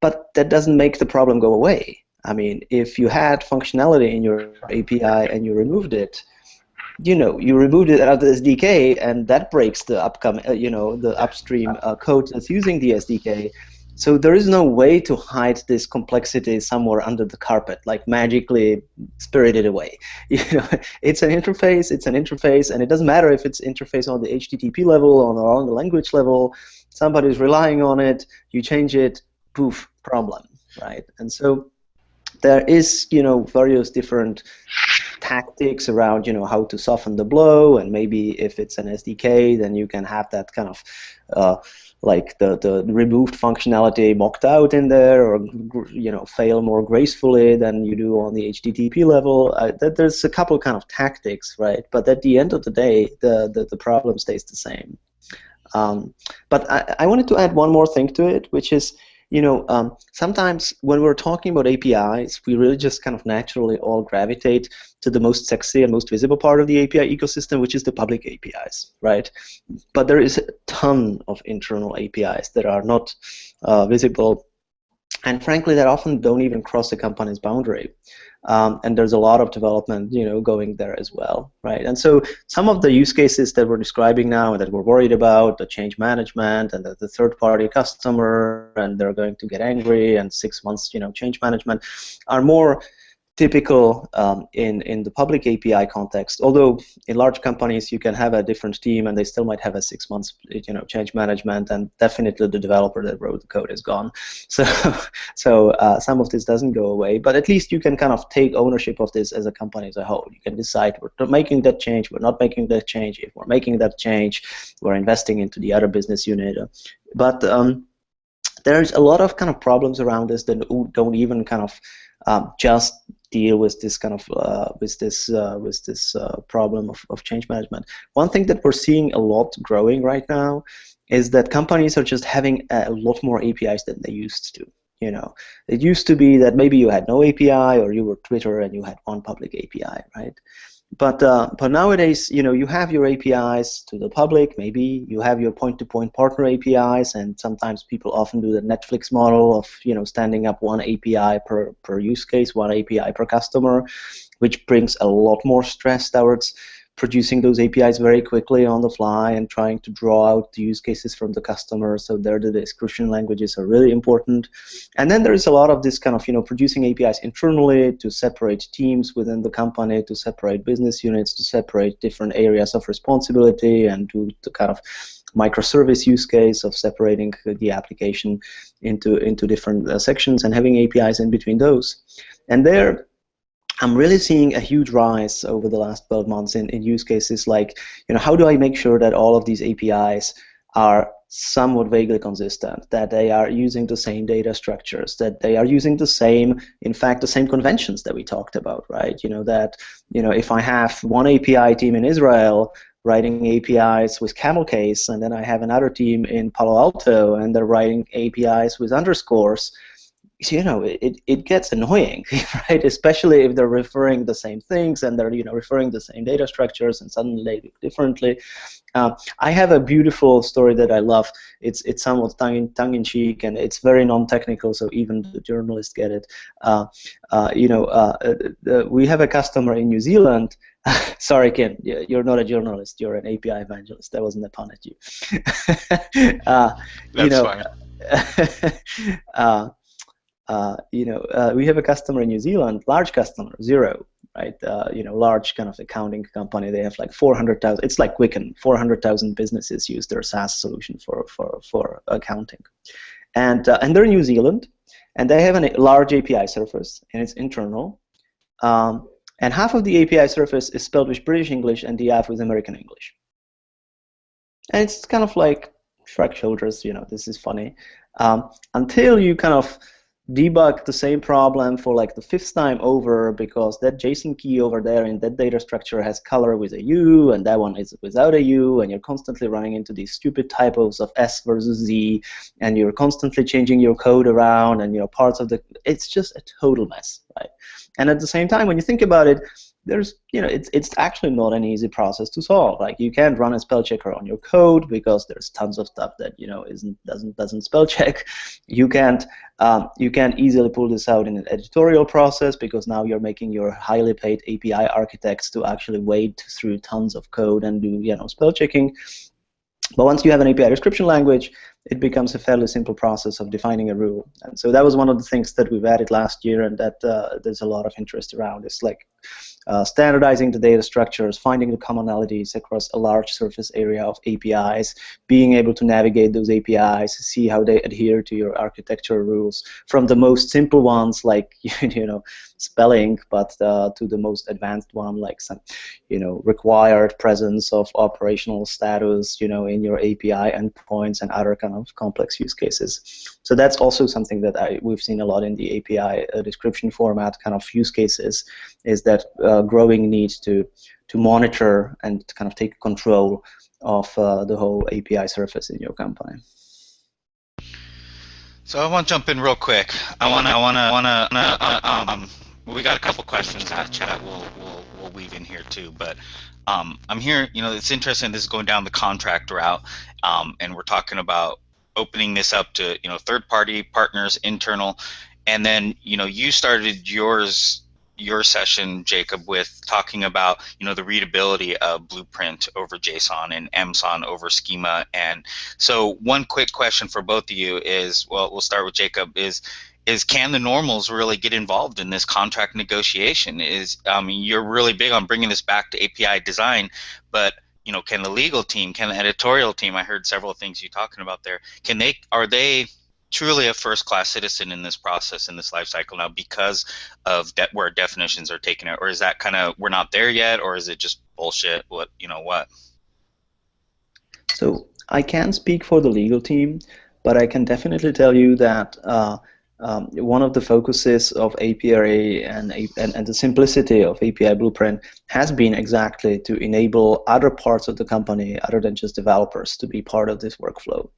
But that doesn't make the problem go away. I mean, if you had functionality in your API and you removed it, you removed it out of the SDK, and that breaks the the upstream code that's using the SDK. So there is no way to hide this complexity somewhere under the carpet, like magically spirit it away. It's an interface, and it doesn't matter if it's interface on the HTTP level or on the language level. Somebody's relying on it. You change it, poof, problem, right? And so there is, various different tactics around, how to soften the blow, and maybe if it's an SDK, then you can have that kind of like the removed functionality mocked out in there, or fail more gracefully than you do on the HTTP level. There's a couple kind of tactics, right? But at the end of the day, the problem stays the same. But I wanted to add one more thing to it, which is, sometimes when we're talking about APIs, we really just kind of naturally all gravitate to the most sexy and most visible part of the API ecosystem, which is the public APIs, right? But there is a ton of internal APIs that are not visible, and frankly, that often don't even cross the company's boundary. And there's a lot of development, going there as well, right? And so some of the use cases that we're describing now and that we're worried about, the change management and the third-party customer, and they're going to get angry, and 6 months, change management, are more typical in the public API context. Although in large companies you can have a different team and they still might have a 6 months change management, and definitely the developer that wrote the code is gone. So some of this doesn't go away, but at least you can kind of take ownership of this as a company as a whole. You can decide, we're not making that change, we're not making that change. If we're making that change, we're investing into the other business unit. But there's a lot of kind of problems around this that don't even kind of just deal with this kind of problem of change management. One thing that we're seeing a lot growing right now is that companies are just having a lot more APIs than they used to. You know, it used to be that maybe you had no API, or you were Twitter and you had one public API, right? But nowadays, you know, you have your APIs to the public. Maybe you have your point-to-point partner APIs, and sometimes people often do the Netflix model of, you know, standing up one API per use case, one API per customer, which brings a lot more stress towards producing those APIs very quickly on the fly and trying to draw out the use cases from the customer. So there, the description languages are really important. And then there is a lot of this kind of, you know, producing APIs internally to separate teams within the company, to separate business units, to separate different areas of responsibility, and do the kind of microservice use case of separating the application into different sections and having APIs in between those. And there, I'm really seeing a huge rise over the last 12 months in use cases like, you know, how do I make sure that all of these APIs are somewhat vaguely consistent, that they are using the same data structures, that they are using the same, in fact, the same conventions that we talked about, right? You know, that, you know, if I have one API team in Israel writing APIs with camel case, and then I have another team in Palo Alto and they're writing APIs with underscores, you know, it gets annoying, right? Especially if they're referring the same things and they're, you know, referring the same data structures, and suddenly they look differently. I have a beautiful story that I love. It's somewhat tongue-in-cheek, and it's very non-technical, so even the journalists get it. We have a customer in New Zealand. Sorry, Ken, you're not a journalist. You're an API evangelist. That wasn't a pun at you. That's fine. We have a customer in New Zealand, large customer, Xero, right? Large kind of accounting company. They have like 400,000. It's like Quicken. 400,000 businesses use their SaaS solution for accounting, and they're in New Zealand, and they have a large API surface, and it's internal, and half of the API surface is spelled with British English, and the half with American English, and it's kind of like shrug shoulders. You know, this is funny, until you kind of debug the same problem for like the 5th time over, because that JSON key over there in that data structure has color with a U, and that one is without a U, and you're constantly running into these stupid typos of S versus Z, and you're constantly changing your code around, and, you know, parts of the, it's just a total mess, right? And at the same time, when you think about it, there's, you know, it's actually not an easy process to solve. Like, you can't run a spell checker on your code because there's tons of stuff that, you know, doesn't spell check. You can't easily pull this out in an editorial process, because now you're making your highly paid API architects to actually wade through tons of code and do, you know, spell checking. But once you have an API description language, it becomes a fairly simple process of defining a rule. And so that was one of the things that we've added last year, and that there's a lot of interest around. It's like standardizing the data structures, finding the commonalities across a large surface area of APIs, being able to navigate those APIs, see how they adhere to your architecture rules, from the most simple ones like, you know, spelling, but to the most advanced one like some, you know, required presence of operational status, you know, in your API endpoints and other kind of complex use cases. So that's also something that we've seen a lot in the API description format kind of use cases, is that growing need to monitor and to kind of take control of the whole API surface in your company. So I want to jump in real quick. We got a couple questions in the chat. We'll weave in here too, but I'm here. You know, it's interesting. This is going down the contract route, and we're talking about opening this up to, you know, third-party partners, internal, and then, you know, you started your session, Jakub, with talking about, you know, the readability of Blueprint over JSON and MSON over schema. And so one quick question for both of you is, well, we'll start with Jakub, is can the normals really get involved in this contract negotiation? You're really big on bringing this back to API design, but, you know, can the legal team, can the editorial team, I heard several things you talking about there, are they truly a first-class citizen in this process, in this life cycle now, because of where definitions are taken out? Or is that kind of, we're not there yet, or is it just bullshit? What? So I can't speak for the legal team, but I can definitely tell you that one of the focuses of API and the simplicity of API Blueprint has been exactly to enable other parts of the company, other than just developers, to be part of this workflow.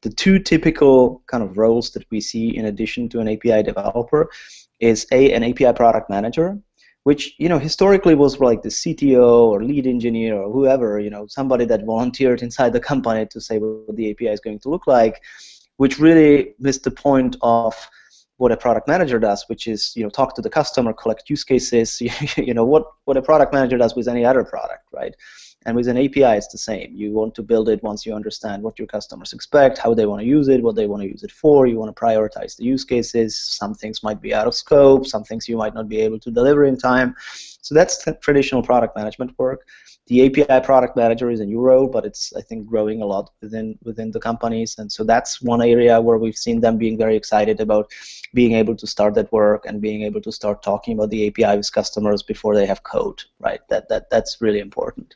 The two typical kind of roles that we see in addition to an API developer is an API product manager, which historically was like the CTO or lead engineer or whoever, somebody that volunteered inside the company to say what the API is going to look like, which really missed the point of what a product manager does, which is talk to the customer, collect use cases, what a product manager does with any other product, right? And with an API, it's the same. You want to build it once you understand what your customers expect, how they want to use it, what they want to use it for. You want to prioritize the use cases. Some things might be out of scope. Some things you might not be able to deliver in time. So that's traditional product management work. The API product manager is a new role, but it's, I think, growing a lot within the companies. And so that's one area where we've seen them being very excited about being able to start that work and being able to start talking about the API with customers before they have code, right? That's really important.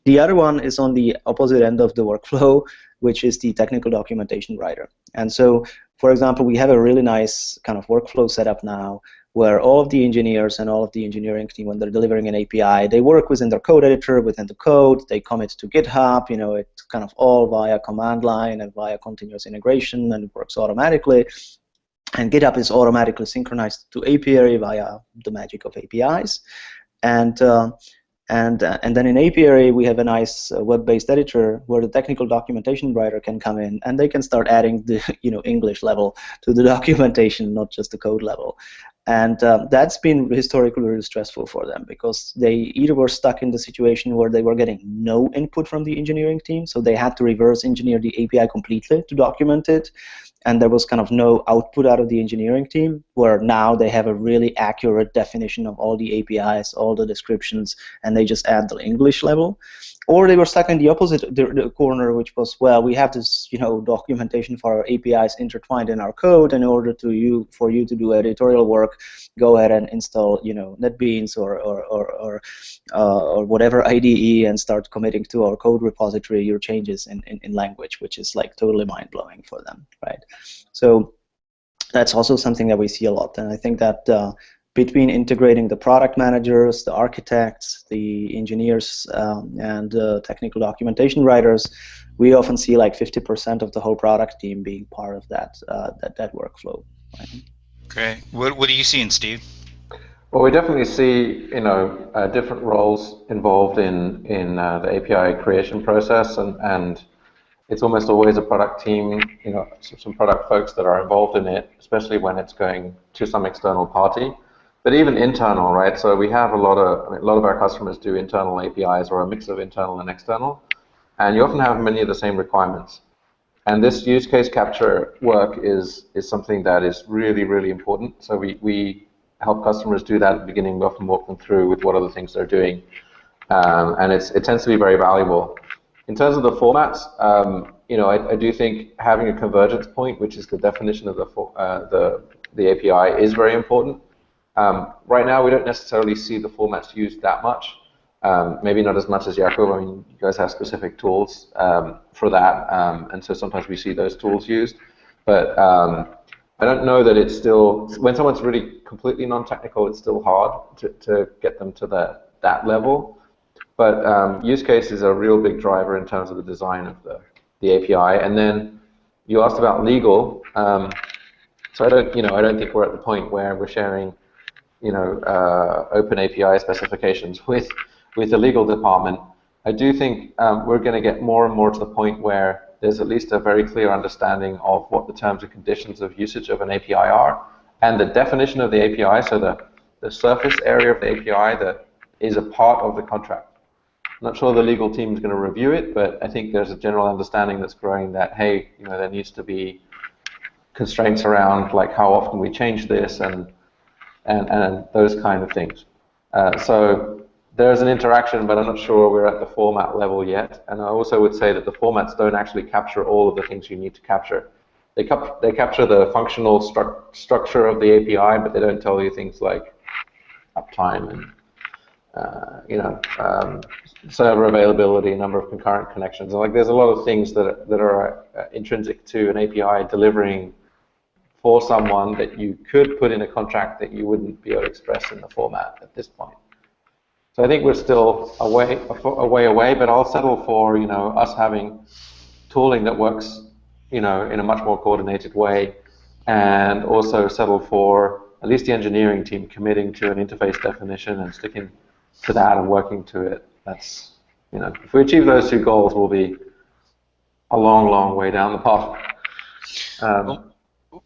The other one is on the opposite end of the workflow, which is the technical documentation writer. And so, for example, we have a really nice kind of workflow set up now where all of the engineers and all of the engineering team, when they're delivering an API, they work within their code editor, within the code, they commit to GitHub, it's kind of all via command line and via continuous integration, and it works automatically. And GitHub is automatically synchronized to API via the magic of APIs. And then in API, we have a nice web-based editor where the technical documentation writer can come in, and they can start adding the English level to the documentation, not just the code level. And that's been historically really stressful for them because they either were stuck in the situation where they were getting no input from the engineering team, so they had to reverse engineer the API completely to document it, and there was kind of no output out of the engineering team, where now they have a really accurate definition of all the APIs, all the descriptions, and they just add the English level. Or they were stuck in the opposite the corner, which was, well, we have this documentation for our APIs intertwined in our code. In order for you to do editorial work, go ahead and install NetBeans or whatever IDE and start committing to our code repository your changes in language, which is like totally mind-blowing for them, right? So that's also something that we see a lot, and I think that between integrating the product managers, the architects, the engineers, and technical documentation writers, we often see like 50% of the whole product team being part of that workflow. Right? Great. What are you seeing, Steve? Well, we definitely see different roles involved in the API creation process, and it's almost always a product team, some product folks that are involved in it, especially when it's going to some external party. But even internal, right? So we have a lot of our customers do internal APIs or a mix of internal and external, and you often have many of the same requirements. And this use case capture work is something that is really, really important. So we help customers do that at the beginning. We often walk them through with what other things they're doing, and it tends to be very valuable. In terms of the formats, I do think having a convergence point, which is the definition of the API, is very important. Right now, we don't necessarily see the formats used that much. Maybe not as much as Jakub. I mean, you guys have specific tools for that, and so sometimes we see those tools used. But I don't know that it's still, when someone's really completely non-technical, it's still hard to get them to that level. But use case is a real big driver in terms of the design of the API. And then you asked about legal. So I don't think we're at the point where we're sharing open API specifications with the legal department. I do think we're going to get more and more to the point where there's at least a very clear understanding of what the terms and conditions of usage of an API are, and the definition of the API, so the surface area of the API that is a part of the contract. I'm not sure the legal team is going to review it, but I think there's a general understanding that's growing that, hey, there needs to be constraints around like how often we change this and those kind of things. So there's an interaction, but I'm not sure we're at the format level yet. And I also would say that the formats don't actually capture all of the things you need to capture. They capture the functional structure of the API, but they don't tell you things like uptime and server availability, number of concurrent connections. Like there's a lot of things that are intrinsic to an API delivering for someone that you could put in a contract that you wouldn't be able to express in the format at this point. So I think we're still a way away, but I'll settle for us having tooling that works in a much more coordinated way, and also settle for at least the engineering team committing to an interface definition and sticking to that and working to it. That's if we achieve those two goals, we'll be a long, long way down the path.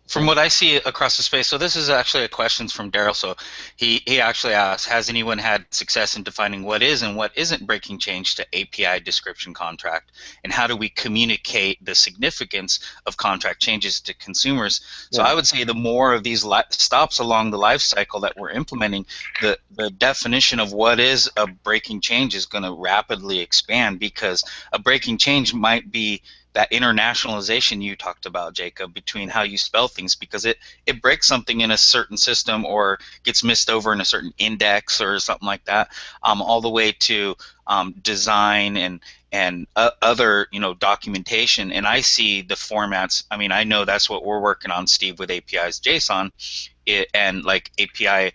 From what I see across the space, so this is actually a question from Daryl. So he actually asks, has anyone had success in defining what is and what isn't breaking change to API description contract? And how do we communicate the significance of contract changes to consumers? So I would say the more of these stops along the life cycle that we're implementing, the definition of what is a breaking change is going to rapidly expand, because a breaking change might be that internationalization you talked about, Jacob, between how you spell things, because it breaks something in a certain system or gets missed over in a certain index or something like that, all the way to design and other documentation. And I see the formats. I mean, I know that's what we're working on, Steve, with APIs JSON, and like API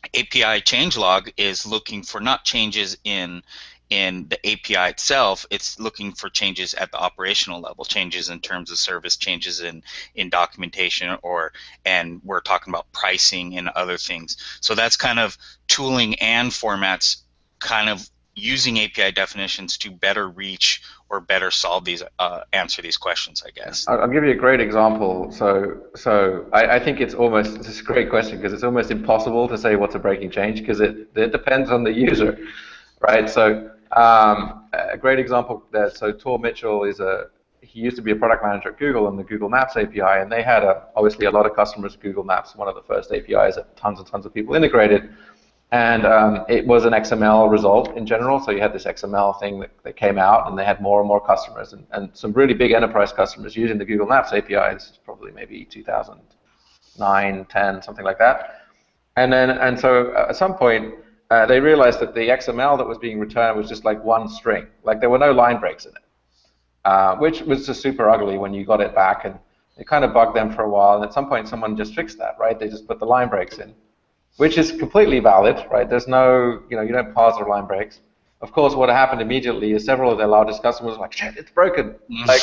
changelog is looking for not changes in the API itself, it's looking for changes at the operational level, changes in terms of service, changes in documentation, and we're talking about pricing and other things. So that's kind of tooling and formats kind of using API definitions to better reach or better solve these, answer these questions, I guess. I'll give you a great example. So I think it's a great question, because it's almost impossible to say what's a breaking change, because it depends on the user, right? So a great example there. So Tor Mitchell he used to be a product manager at Google on the Google Maps API, and they had obviously a lot of customers of Google Maps, one of the first APIs that tons and tons of people integrated. And it was an XML result in general, so you had this XML thing that came out, and they had more and more customers, and some really big enterprise customers using the Google Maps API. This is probably maybe 2009, 10, something like that. And so at some point, they realized that the XML that was being returned was just like one string. Like there were no line breaks in it, which was just super ugly when you got it back, and it kind of bugged them for a while. And at some point, someone just fixed that, right? They just put the line breaks in, which is completely valid, right? There's no, you don't parse the line breaks. Of course, what happened immediately is several of their largest customers were like, shit, it's broken. Like,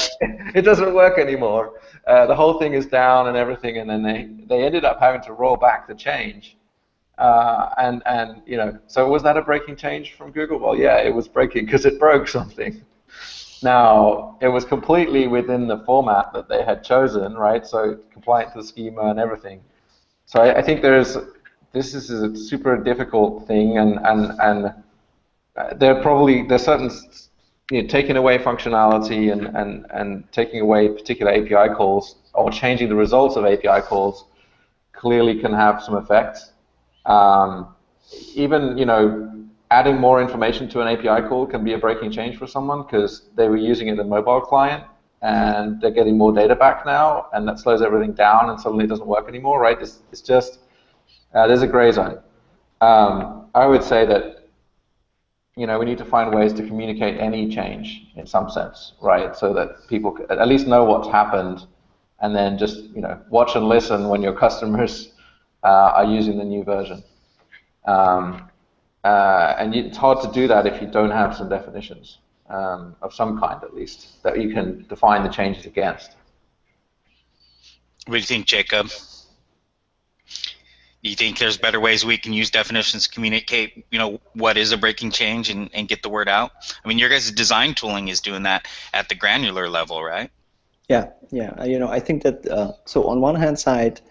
it doesn't work anymore. The whole thing is down and everything, and then they ended up having to roll back the change. So was that a breaking change from Google? Well, yeah, it was breaking because it broke something. Now, it was completely within the format that they had chosen, right? So compliant to the schema and everything. So I think this is a super difficult thing, and there's certain taking away functionality and taking away particular API calls or changing the results of API calls clearly can have some effects. Even adding more information to an API call can be a breaking change for someone, because they were using it in a mobile client and they're getting more data back now, and that slows everything down, and suddenly it doesn't work anymore, right? It's just there's a gray zone. I would say that we need to find ways to communicate any change in some sense, right? So that people at least know what's happened, and then just watch and listen when your customers are using the new version. And it's hard to do that if you don't have some definitions of some kind, at least, that you can define the changes against. What do you think, Jacob? Do you think there's better ways we can use definitions to communicate, what is a breaking change and get the word out? I mean, your guys' design tooling is doing that at the granular level, right? Yeah. I think that, so on one hand side,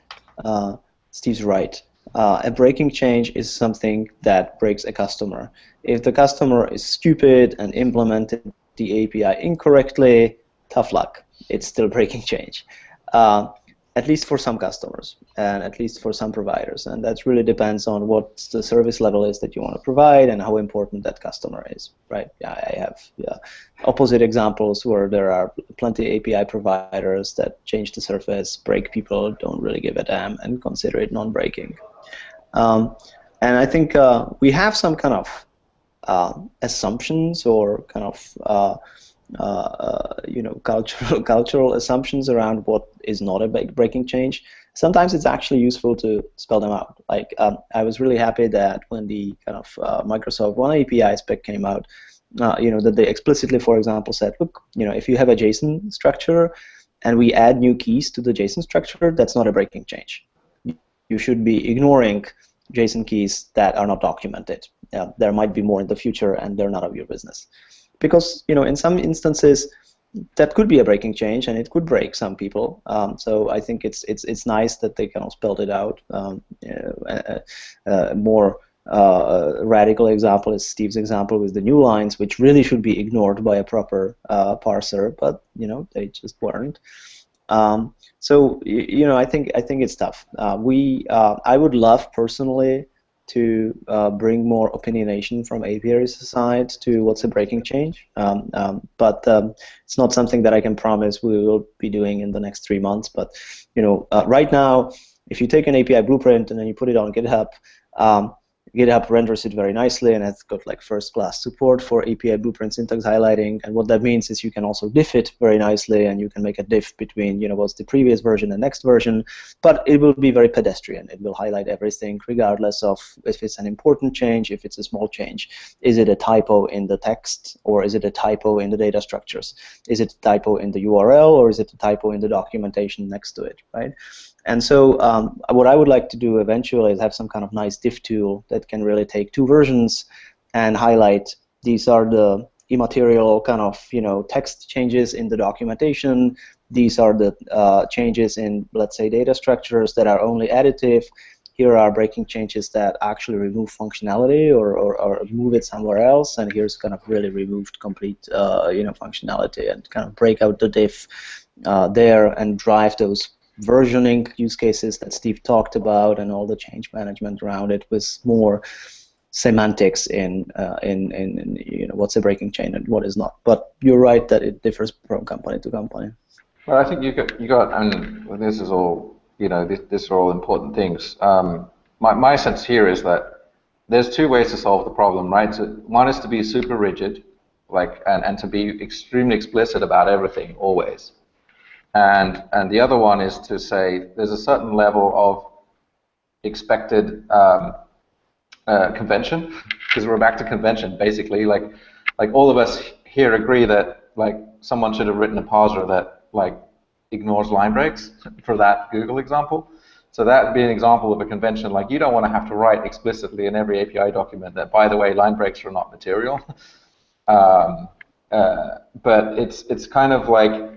Steve's right. A breaking change is something that breaks a customer. If the customer is stupid and implemented the API incorrectly, tough luck. It's still breaking change. At least for some customers, and at least for some providers. And that really depends on what the service level is that you want to provide and how important that customer is, right? I have opposite examples where there are plenty of API providers that change the surface, break people, don't really give a damn, and consider it non-breaking. And I think we have some kind of assumptions or kind of cultural assumptions around what is not a breaking change. Sometimes it's actually useful to spell them out. Like I was really happy that when the kind of Microsoft One API spec came out, that they explicitly, for example, said, look, if you have a JSON structure and we add new keys to the JSON structure, that's not a breaking change. You should be ignoring JSON keys that are not documented. There might be more in the future, and they're none of your business. Because in some instances, that could be a breaking change, and it could break some people. So I think it's nice that they kind of spelled it out. More radical example is Steve's example with the new lines, which really should be ignored by a proper parser, but they just weren't. So I think it's tough. I would love personally to bring more opinionation from apiaries side to what's a breaking change, but it's not something that I can promise we will be doing in the next 3 months. But right now, if you take an API blueprint and then you put it on GitHub, GitHub renders it very nicely, and it's got like first-class support for API blueprint syntax highlighting. And what that means is you can also diff it very nicely, and you can make a diff between what's the previous version and next version. But it will be very pedestrian. It will highlight everything, regardless of if it's an important change, if it's a small change. Is it a typo in the text, or is it a typo in the data structures? Is it a typo in the URL, or is it a typo in the documentation next to it, right? And so what I would like to do eventually is have some kind of nice diff tool that can really take 2 versions and highlight these are the immaterial kind of text changes in the documentation. These are the changes in, let's say, data structures that are only additive. Here are breaking changes that actually remove functionality or move it somewhere else. And here's kind of really removed complete functionality, and kind of break out the diff there and drive those versioning use cases that Steve talked about, and all the change management around it with more semantics in what's a breaking change and what is not. But you're right that it differs from company to company. Well, I think you got, and this is all these are all important things. My sense here is that there's 2 ways to solve the problem, right? So one is to be super rigid, and to be extremely explicit about everything always. And the other one is to say there's a certain level of expected convention, because we're back to convention basically. Like all of us here agree that someone should have written a parser that ignores line breaks for that Google example. So that would be an example of a convention. Like, you don't want to have to write explicitly in every API document that, by the way, line breaks are not material. But it's kind of like,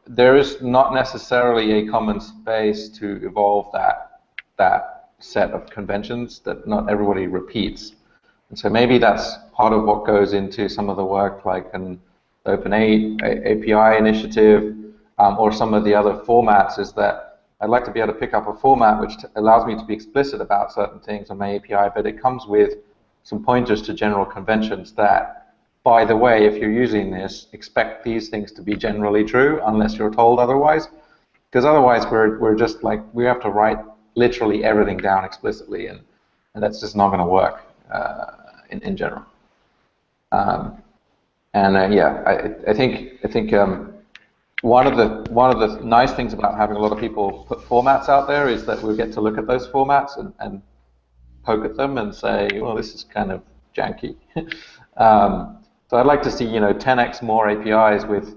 there is not necessarily a common space to evolve that set of conventions that not everybody repeats. And so maybe that's part of what goes into some of the work, like an Open API initiative, or some of the other formats, is that I'd like to be able to pick up a format which allows me to be explicit about certain things on my API, but it comes with some pointers to general conventions that, by the way, if you're using this, expect these things to be generally true unless you're told otherwise. Because otherwise we're just like, we have to write literally everything down explicitly, and that's just not going to work in general. Yeah, I think one of the nice things about having a lot of people put formats out there is that we get to look at those formats and poke at them and say, well, this is kind of janky. So I'd like to see 10x more APIs with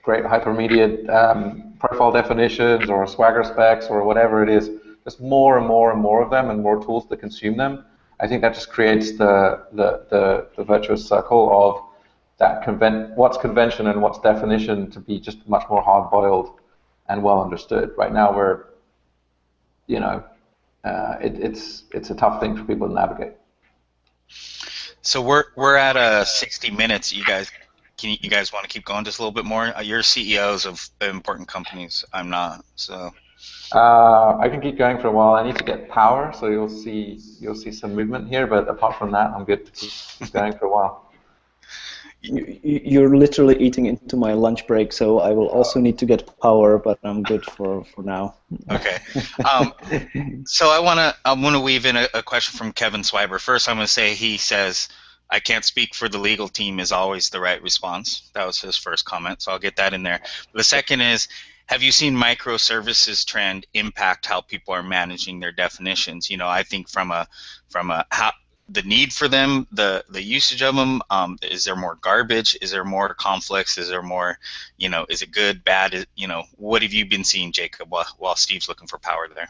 great hypermediate profile definitions or Swagger specs or whatever it is. Just more and more and more of them, and more tools to consume them. I think that just creates the virtuous circle of that what's convention and what's definition to be just much more hard-boiled and well understood. Right now we're it's a tough thing for people to navigate. So we're at 60 minutes. You guys want to keep going just a little bit more? You're CEOs of important companies. I'm not. So I can keep going for a while. I need to get power, so you'll see some movement here. But apart from that, I'm good to keep going for a while. You're literally eating into my lunch break, so I will also need to get power, but I'm good for now. Okay. So I wanna weave in a question from Kevin Swiber. First, I'm gonna say he says I can't speak for the legal team is always the right response. That was his first comment, so I'll get that in there. The second is, have you seen microservices trend impact how people are managing their definitions? You know, I think from a how the need for them, the usage of them, is there more garbage? Is there more conflicts? Is there more, you know, is it good, bad? You know, what have you been seeing, Jacob, while Steve's looking for power there?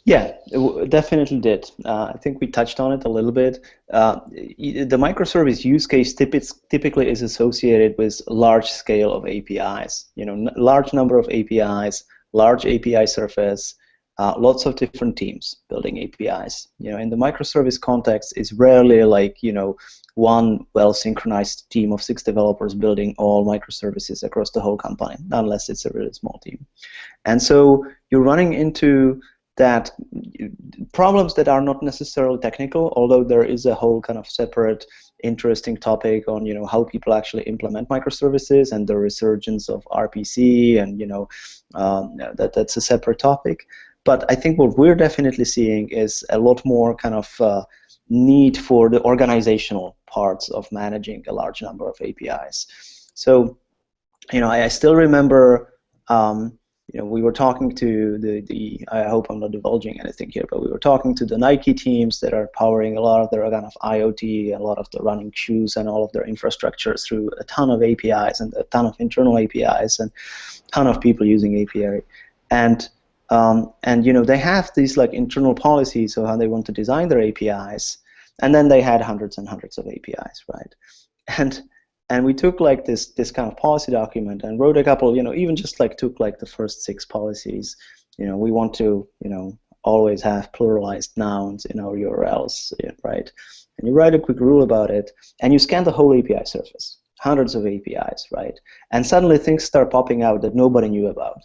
Yeah, it definitely did. I think we touched on it a little bit. The microservice use case typically is associated with large scale of APIs. You know, large number of APIs, large API surface, lots of different teams building APIs. You know, in the microservice context, it's rarely like, you know, one well-synchronized team of 6 developers building all microservices across the whole company, unless it's a really small team. And so you're running into that problems that are not necessarily technical, although there is a whole kind of separate interesting topic on, you know, how people actually implement microservices and the resurgence of RPC, and, you know, that's a separate topic. But I think what we're definitely seeing is a lot more kind of need for the organizational parts of managing a large number of APIs. So, you know, I still remember, you know, we were talking to the I hope I'm not divulging anything here, but we were talking to the Nike teams that are powering a lot of their kind of IoT, a lot of the running shoes, and all of their infrastructure through a ton of APIs and a ton of internal APIs and a ton of people using API. And you know, they have these like internal policies of how they want to design their APIs, and then they had hundreds and hundreds of APIs, right? And we took like this kind of policy document and wrote a couple, you know, even just like took like the first 6 policies. You know, we want to, you know, always have pluralized nouns in our URLs, right? And you write a quick rule about it, and you scan the whole API surface, hundreds of APIs, right? And suddenly things start popping out that nobody knew about.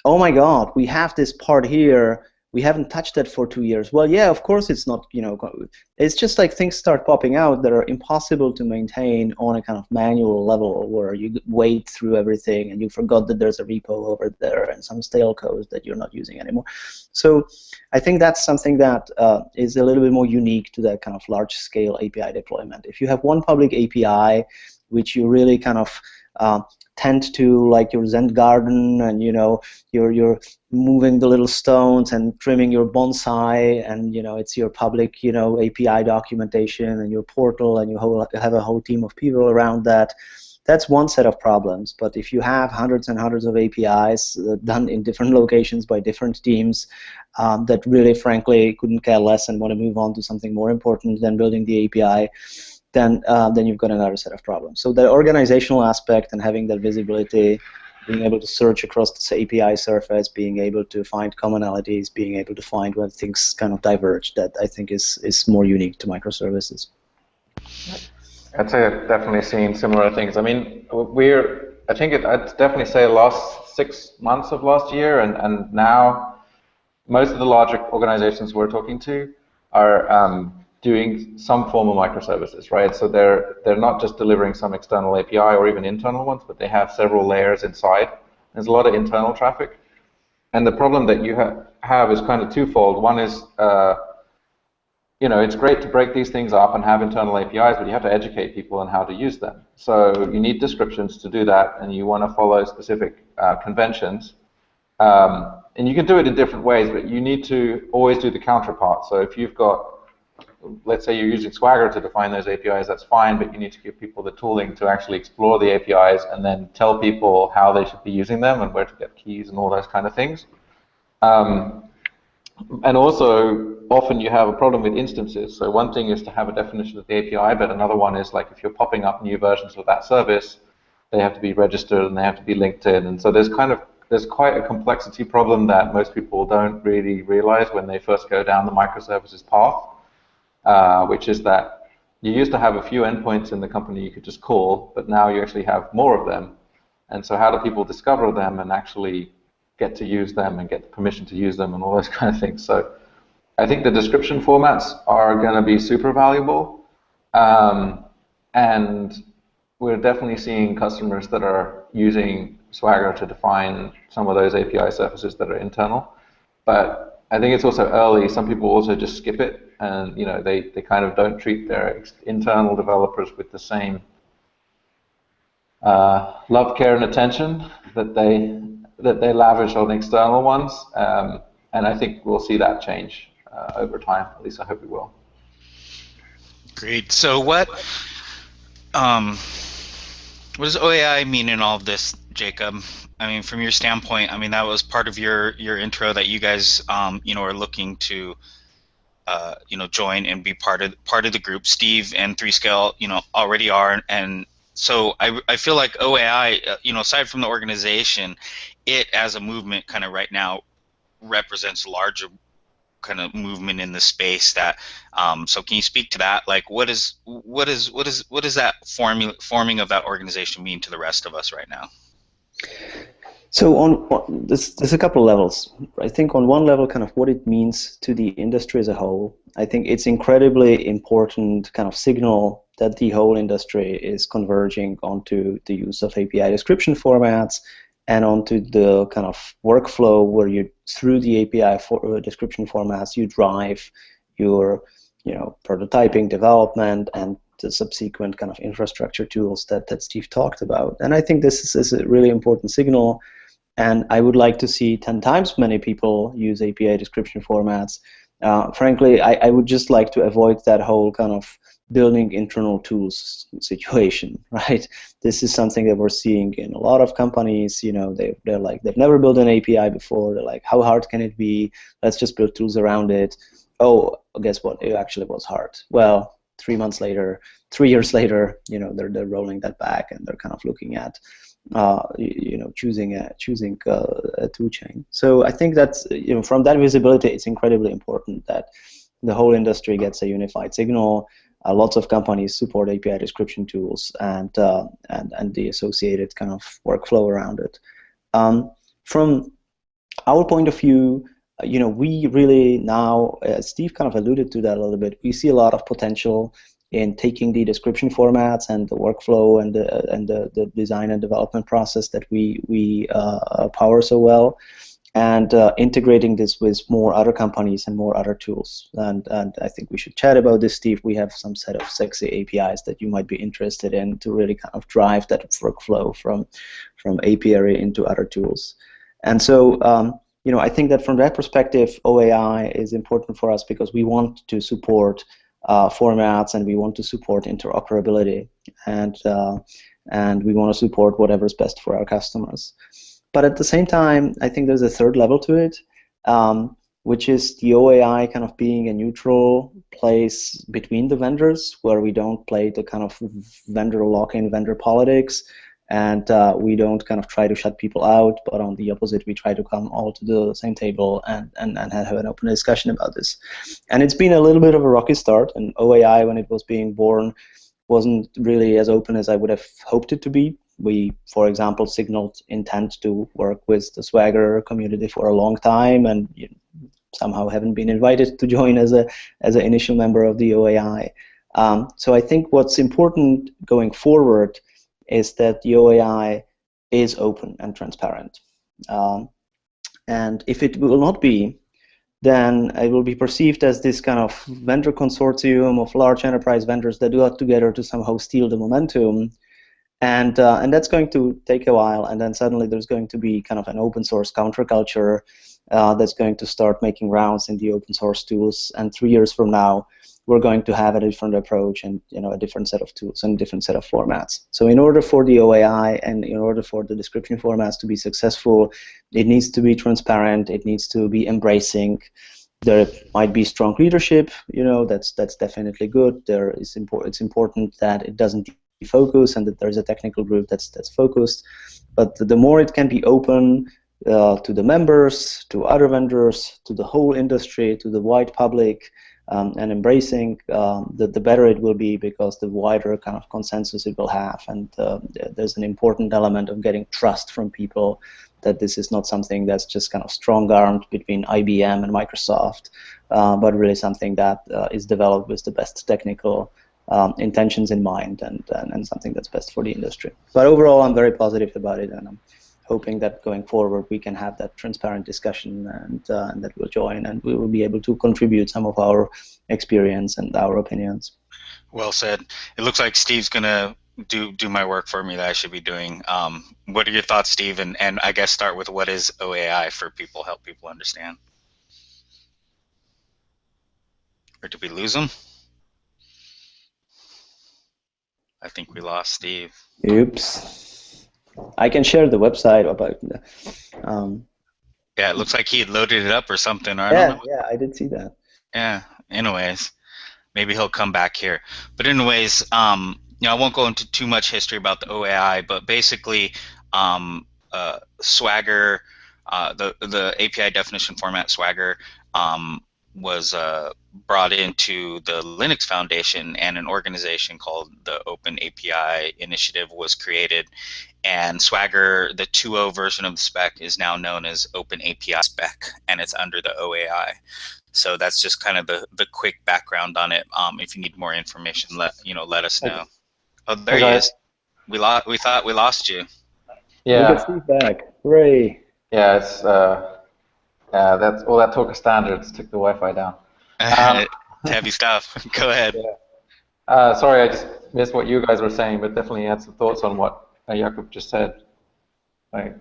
Oh my God, we have this part here. We haven't touched that for 2 years. Well, yeah, of course it's not, you know, it's just like things start popping out that are impossible to maintain on a kind of manual level, where you wade through everything and you forgot that there's a repo over there and some stale code that you're not using anymore. So I think that's something that is a little bit more unique to that kind of large scale API deployment. If you have one public API, which you really kind of tend to like your Zen garden, and, you know, you're moving the little stones and trimming your bonsai, and, you know, it's your public, you know, API documentation and your portal, and you have a whole team of people around that. That's one set of problems. But if you have hundreds and hundreds of APIs done in different locations by different teams that really, frankly, couldn't care less and want to move on to something more important than building the API, then you've got another set of problems. So the organizational aspect and having that visibility, being able to search across this API surface, being able to find commonalities, being able to find when things kind of diverge, that I think is more unique to microservices. I'd say I've definitely seen similar things. I mean, I'd definitely say last 6 months of last year, and now most of the larger organizations we're talking to are doing some form of microservices, right? So they're not just delivering some external API or even internal ones, but they have several layers inside. There's a lot of internal traffic. And the problem that you have is kind of twofold. One is, you know, it's great to break these things up and have internal APIs, but you have to educate people on how to use them. So you need descriptions to do that, and you want to follow specific conventions. And you can do it in different ways, but you need to always do the counterpart. So if you've got, let's say you're using Swagger to define those APIs, that's fine, but you need to give people the tooling to actually explore the APIs and then tell people how they should be using them and where to get keys and all those kind of things. And also, often you have a problem with instances. So one thing is to have a definition of the API, but another one is like if you're popping up new versions of that service, they have to be registered and they have to be linked in. And so there's quite a complexity problem that most people don't really realize when they first go down the microservices path. Which is that you used to have a few endpoints in the company you could just call, but now you actually have more of them. And so how do people discover them and actually get to use them and get permission to use them and all those kind of things? So I think the description formats are going to be super valuable. And we're definitely seeing customers that are using Swagger to define some of those API surfaces that are internal. But I think it's also early. Some people also just skip it and they kind of don't treat their internal developers with the same love, care, and attention that they lavish on external ones. And I think we'll see that change over time. At least I hope we will. Great. So what does OAI mean in all of this, Jacob? I mean, from your standpoint, I mean, that was part of your intro that you guys, are looking to, join and be part of the group. Steve and 3Scale, already are, and so I feel like OAI, aside from the organization, it as a movement, kind of right now, represents a larger kind of movement in the space. That so can you speak to that? Like, what is that forming of that organization mean to the rest of us right now? So there's a couple levels. I think on one level, kind of what it means to the industry as a whole. I think it's incredibly important kind of signal that the whole industry is converging onto the use of API description formats and onto the kind of workflow where you, through the API description formats, you drive your prototyping, development, and the subsequent kind of infrastructure tools that Steve talked about. And I think this is a really important signal. And I would like to see 10 times many people use API description formats. Frankly, I would just like to avoid that whole kind of building internal tools situation, right? This is something that we're seeing in a lot of companies. They're like, they've never built an API before. They're like, how hard can it be? Let's just build tools around it. Oh, guess what? It actually was hard. Well, 3 months later, 3 years later, they're rolling that back, and they're kind of looking at choosing a tool chain. So I think that's, from that visibility, it's incredibly important that the whole industry gets a unified signal. Lots of companies support API description tools and the associated kind of workflow around it. From our point of view, we really now, Steve kind of alluded to that a little bit, we see a lot of potential in taking the description formats and the workflow and the design and development process that we power so well, and integrating this with more other companies and more other tools. And I think we should chat about this, Steve. We have some set of sexy APIs that you might be interested in to really kind of drive that workflow from API into other tools. And so I think that from that perspective, OAI is important for us because we want to support formats, and we want to support interoperability, and we want to support whatever's best for our customers. But at the same time, I think there's a third level to it, which is the OAI kind of being a neutral place between the vendors, where we don't play the kind of vendor lock-in, vendor politics, and we don't kind of try to shut people out, but on the opposite, we try to come all to the same table and have an open discussion about this. And it's been a little bit of a rocky start, and OAI, when it was being born, wasn't really as open as I would have hoped it to be. We, for example, signaled intent to work with the Swagger community for a long time, and somehow haven't been invited to join as an initial member of the OAI. So I think what's important going forward is that the OAI is open and transparent. And if it will not be, then it will be perceived as this kind of vendor consortium of large enterprise vendors that got together to somehow steal the momentum. And that's going to take a while, and then suddenly there's going to be kind of an open source counterculture that's going to start making rounds in the open source tools, and 3 years from now, we're going to have a different approach and a different set of tools and a different set of formats. So in order for the OAI and in order for the description formats to be successful, it needs to be transparent, it needs to be embracing. There might be strong leadership, that's definitely good. It's important that it doesn't defocus and that there's a technical group that's focused. But the more it can be open to the members, to other vendors, to the whole industry, to the wide public, and embracing, the better it will be, because the wider kind of consensus it will have. And there's an important element of getting trust from people that this is not something that's just kind of strong-armed between IBM and Microsoft, but really something that is developed with the best technical intentions in mind, and something that's best for the industry. But overall, I'm very positive about it, and I'm hoping that going forward we can have that transparent discussion, and that we'll join, and we will be able to contribute some of our experience and our opinions. Well said. It looks like Steve's gonna do my work for me that I should be doing. What are your thoughts, Steve? And I guess start with what is OAI for people, help people understand. Or did we lose him? I think we lost Steve. Oops. I can share the website about. Yeah, it looks like he had loaded it up or something. Or I don't know. Yeah, I did see that. Yeah. Anyways, maybe he'll come back here. But anyways, I won't go into too much history about the OAI, but basically, Swagger, the API definition format Swagger, was brought into the Linux Foundation, and an organization called the Open API Initiative was created. And Swagger, the 2.0 version of the spec, is now known as Open API Spec, and it's under the OAI. So that's just kind of the quick background on it. If you need more information, let us know. Oh, there he is. We thought we lost you. Yeah. We got Steve back. Hooray! Yeah, it's that's all that talk of standards took the Wi-Fi down. Heavy stuff. Go ahead. Yeah. Sorry, I just missed what you guys were saying, but definitely had some thoughts on what Jakub just said. Right.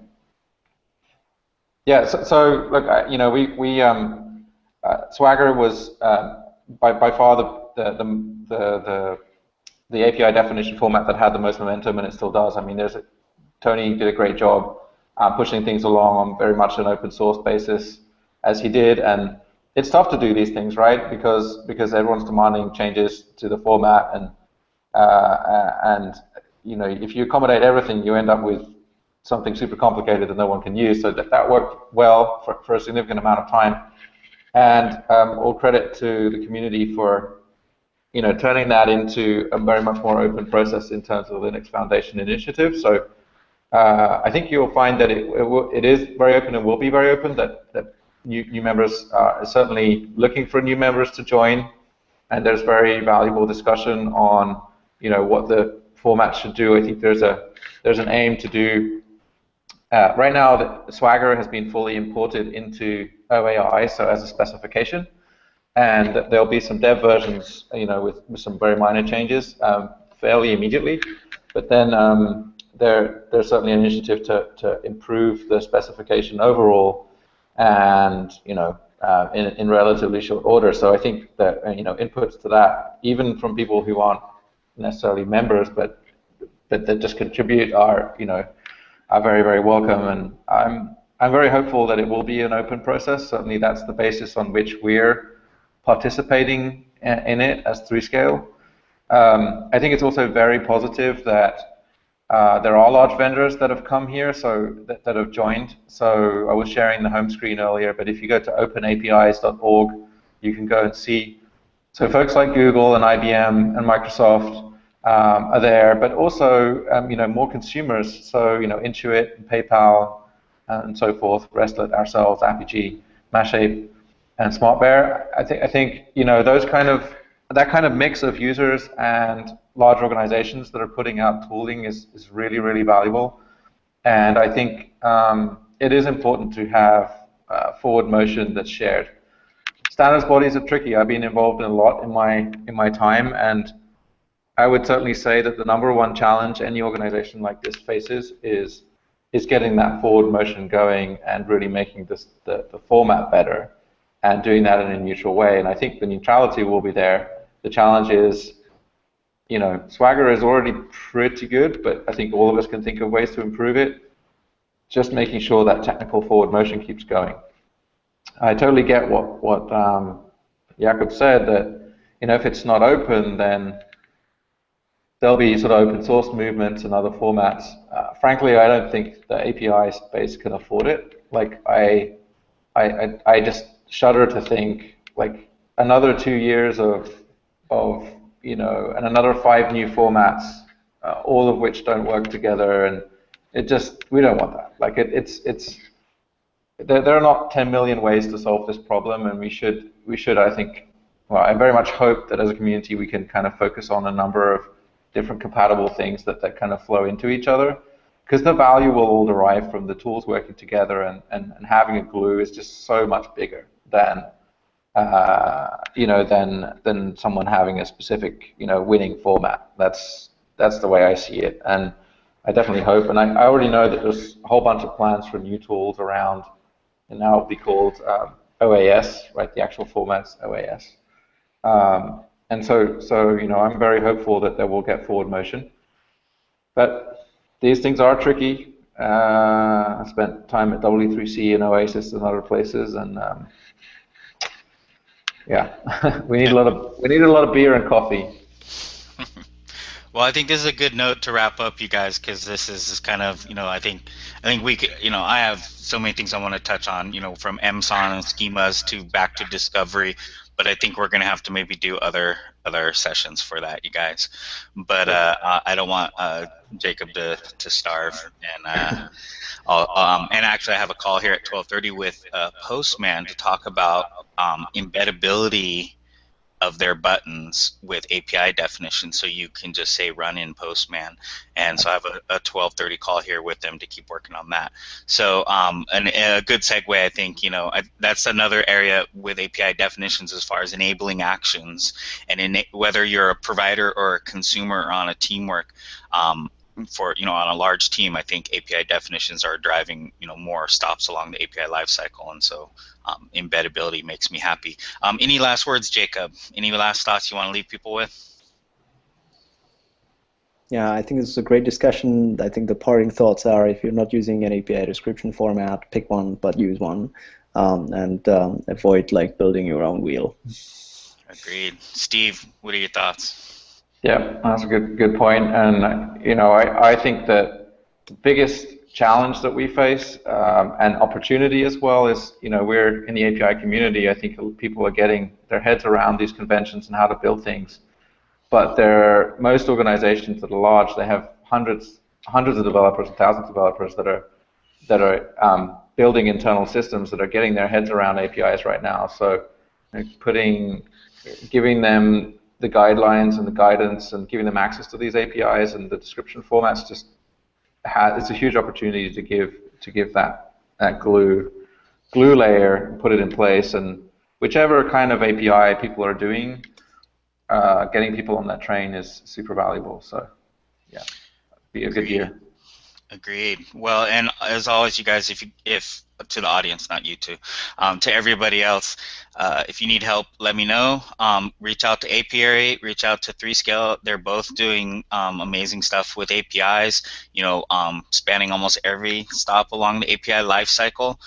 Yeah. So look, we Swagger was by far the API definition format that had the most momentum, and it still does. I mean, Tony did a great job pushing things along on very much an open source basis, as he did, and it's tough to do these things, right? Because everyone's demanding changes to the format, and if you accommodate everything, you end up with something super complicated that no one can use. So that worked well for a significant amount of time, and all credit to the community for turning that into a very much more open process in terms of the Linux Foundation initiative. So I think you'll find that it is very open and will be very open, that new members are certainly looking for new members to join, and there's very valuable discussion on what the format should do. I think there's an aim to do right now that Swagger has been fully imported into OAI, so as a specification, and there'll be some dev versions with some very minor changes fairly immediately, but then there's certainly an initiative to improve the specification overall, and in relatively short order. So I think that inputs to that, even from people who aren't necessarily members, but that just contribute, are very, very welcome. And I'm very hopeful that it will be an open process. Certainly, that's the basis on which we're participating in it as 3Scale. I think it's also very positive that there are large vendors that have come here, so that have joined. So I was sharing the home screen earlier, but if you go to openapis.org, you can go and see. So folks like Google and IBM and Microsoft are there, but also more consumers. So Intuit and PayPal and so forth, Restlet, ourselves, Apigee, Mashape, and SmartBear. I think that kind of mix of users and large organizations that are putting out tooling is really, really valuable. And I think it is important to have forward motion that's shared. Standards bodies are tricky. I've been involved in a lot in my time, and I would certainly say that the #1 challenge any organization like this faces is getting that forward motion going and really making the format better, and doing that in a neutral way. And I think the neutrality will be there. The challenge is, Swagger is already pretty good, but I think all of us can think of ways to improve it. Just making sure that technical forward motion keeps going. I totally get what Jakub said, that if it's not open, then there'll be sort of open source movements and other formats. Frankly, I don't think the API space can afford it. Like I just shudder to think like another 2 years of and another 5 new formats, all of which don't work together, and we don't want that. Like there are not 10 million ways to solve this problem, and we should I think, well, I very much hope that as a community we can kind of focus on a number of different compatible things that kind of flow into each other, because the value will all derive from the tools working together, and having a glue is just so much bigger than than someone having a specific winning format. That's the way I see it, and I definitely hope, and I already know that there's a whole bunch of plans for new tools around, and now it'll be called OAS, right? The actual format's OAS. And so I'm very hopeful that they will get forward motion. But these things are tricky. I spent time at W3C and Oasis and other places, and yeah, we need a lot of beer and coffee. Well, I think this is a good note to wrap up, you guys, because this is kind of, I think we could, I have so many things I want to touch on, from MSON and schemas to back to discovery, but I think we're going to have to maybe do other sessions for that, you guys. But I don't want Jacob to starve, and and actually I have a call here at 12:30 with Postman to talk about embeddability of their buttons with API definition, so you can just say run in Postman. And so I have a 12:30 call here with them to keep working on that. So and a good segue, I think, that's another area with API definitions as far as enabling actions, and whether you're a provider or a consumer or on a teamwork, for on a large team, I think API definitions are driving more stops along the API lifecycle, and so embeddability makes me happy. Any last words, Jacob? Any last thoughts you want to leave people with? Yeah, I think this is a great discussion. I think the parting thoughts are, if you're not using an API description format, pick one, but use one, and avoid building your own wheel. Agreed. Steve, what are your thoughts? Yeah, that's a good point. And I think that the biggest challenge that we face, and opportunity as well, is we're in the API community. I think people are getting their heads around these conventions and how to build things. But most organizations that are large, they have hundreds of developers and thousands of developers that are building internal systems that are getting their heads around APIs right now. So giving them the guidelines and the guidance and giving them access to these APIs and the description formats it's a huge opportunity to give that glue layer and put it in place, and whichever kind of API people are doing, getting people on that train is super valuable. So yeah, be a good year. Agreed. Well, and as always, you guys, if to the audience, not you two, to everybody else, if you need help, let me know. Reach out to API, reach out to 3Scale. They're both doing amazing stuff with APIs, spanning almost every stop along the API lifecycle,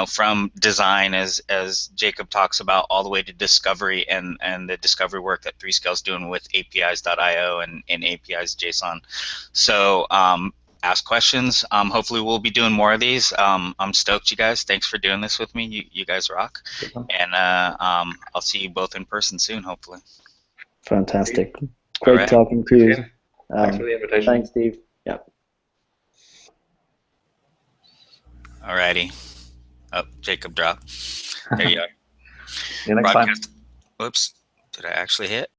from design, as Jacob talks about, all the way to discovery, and the discovery work that 3Scale's doing with APIs.io and APIs JSON. So ask questions. Hopefully we'll be doing more of these. I'm stoked, you guys. Thanks for doing this with me. You guys rock. And I'll see you both in person soon, hopefully. Fantastic. Great talking to you. Thanks for the invitation. Thanks, Steve. Yeah. Alrighty. Oh, Jacob dropped. There you are. See you next time. Oops. Did I actually hit?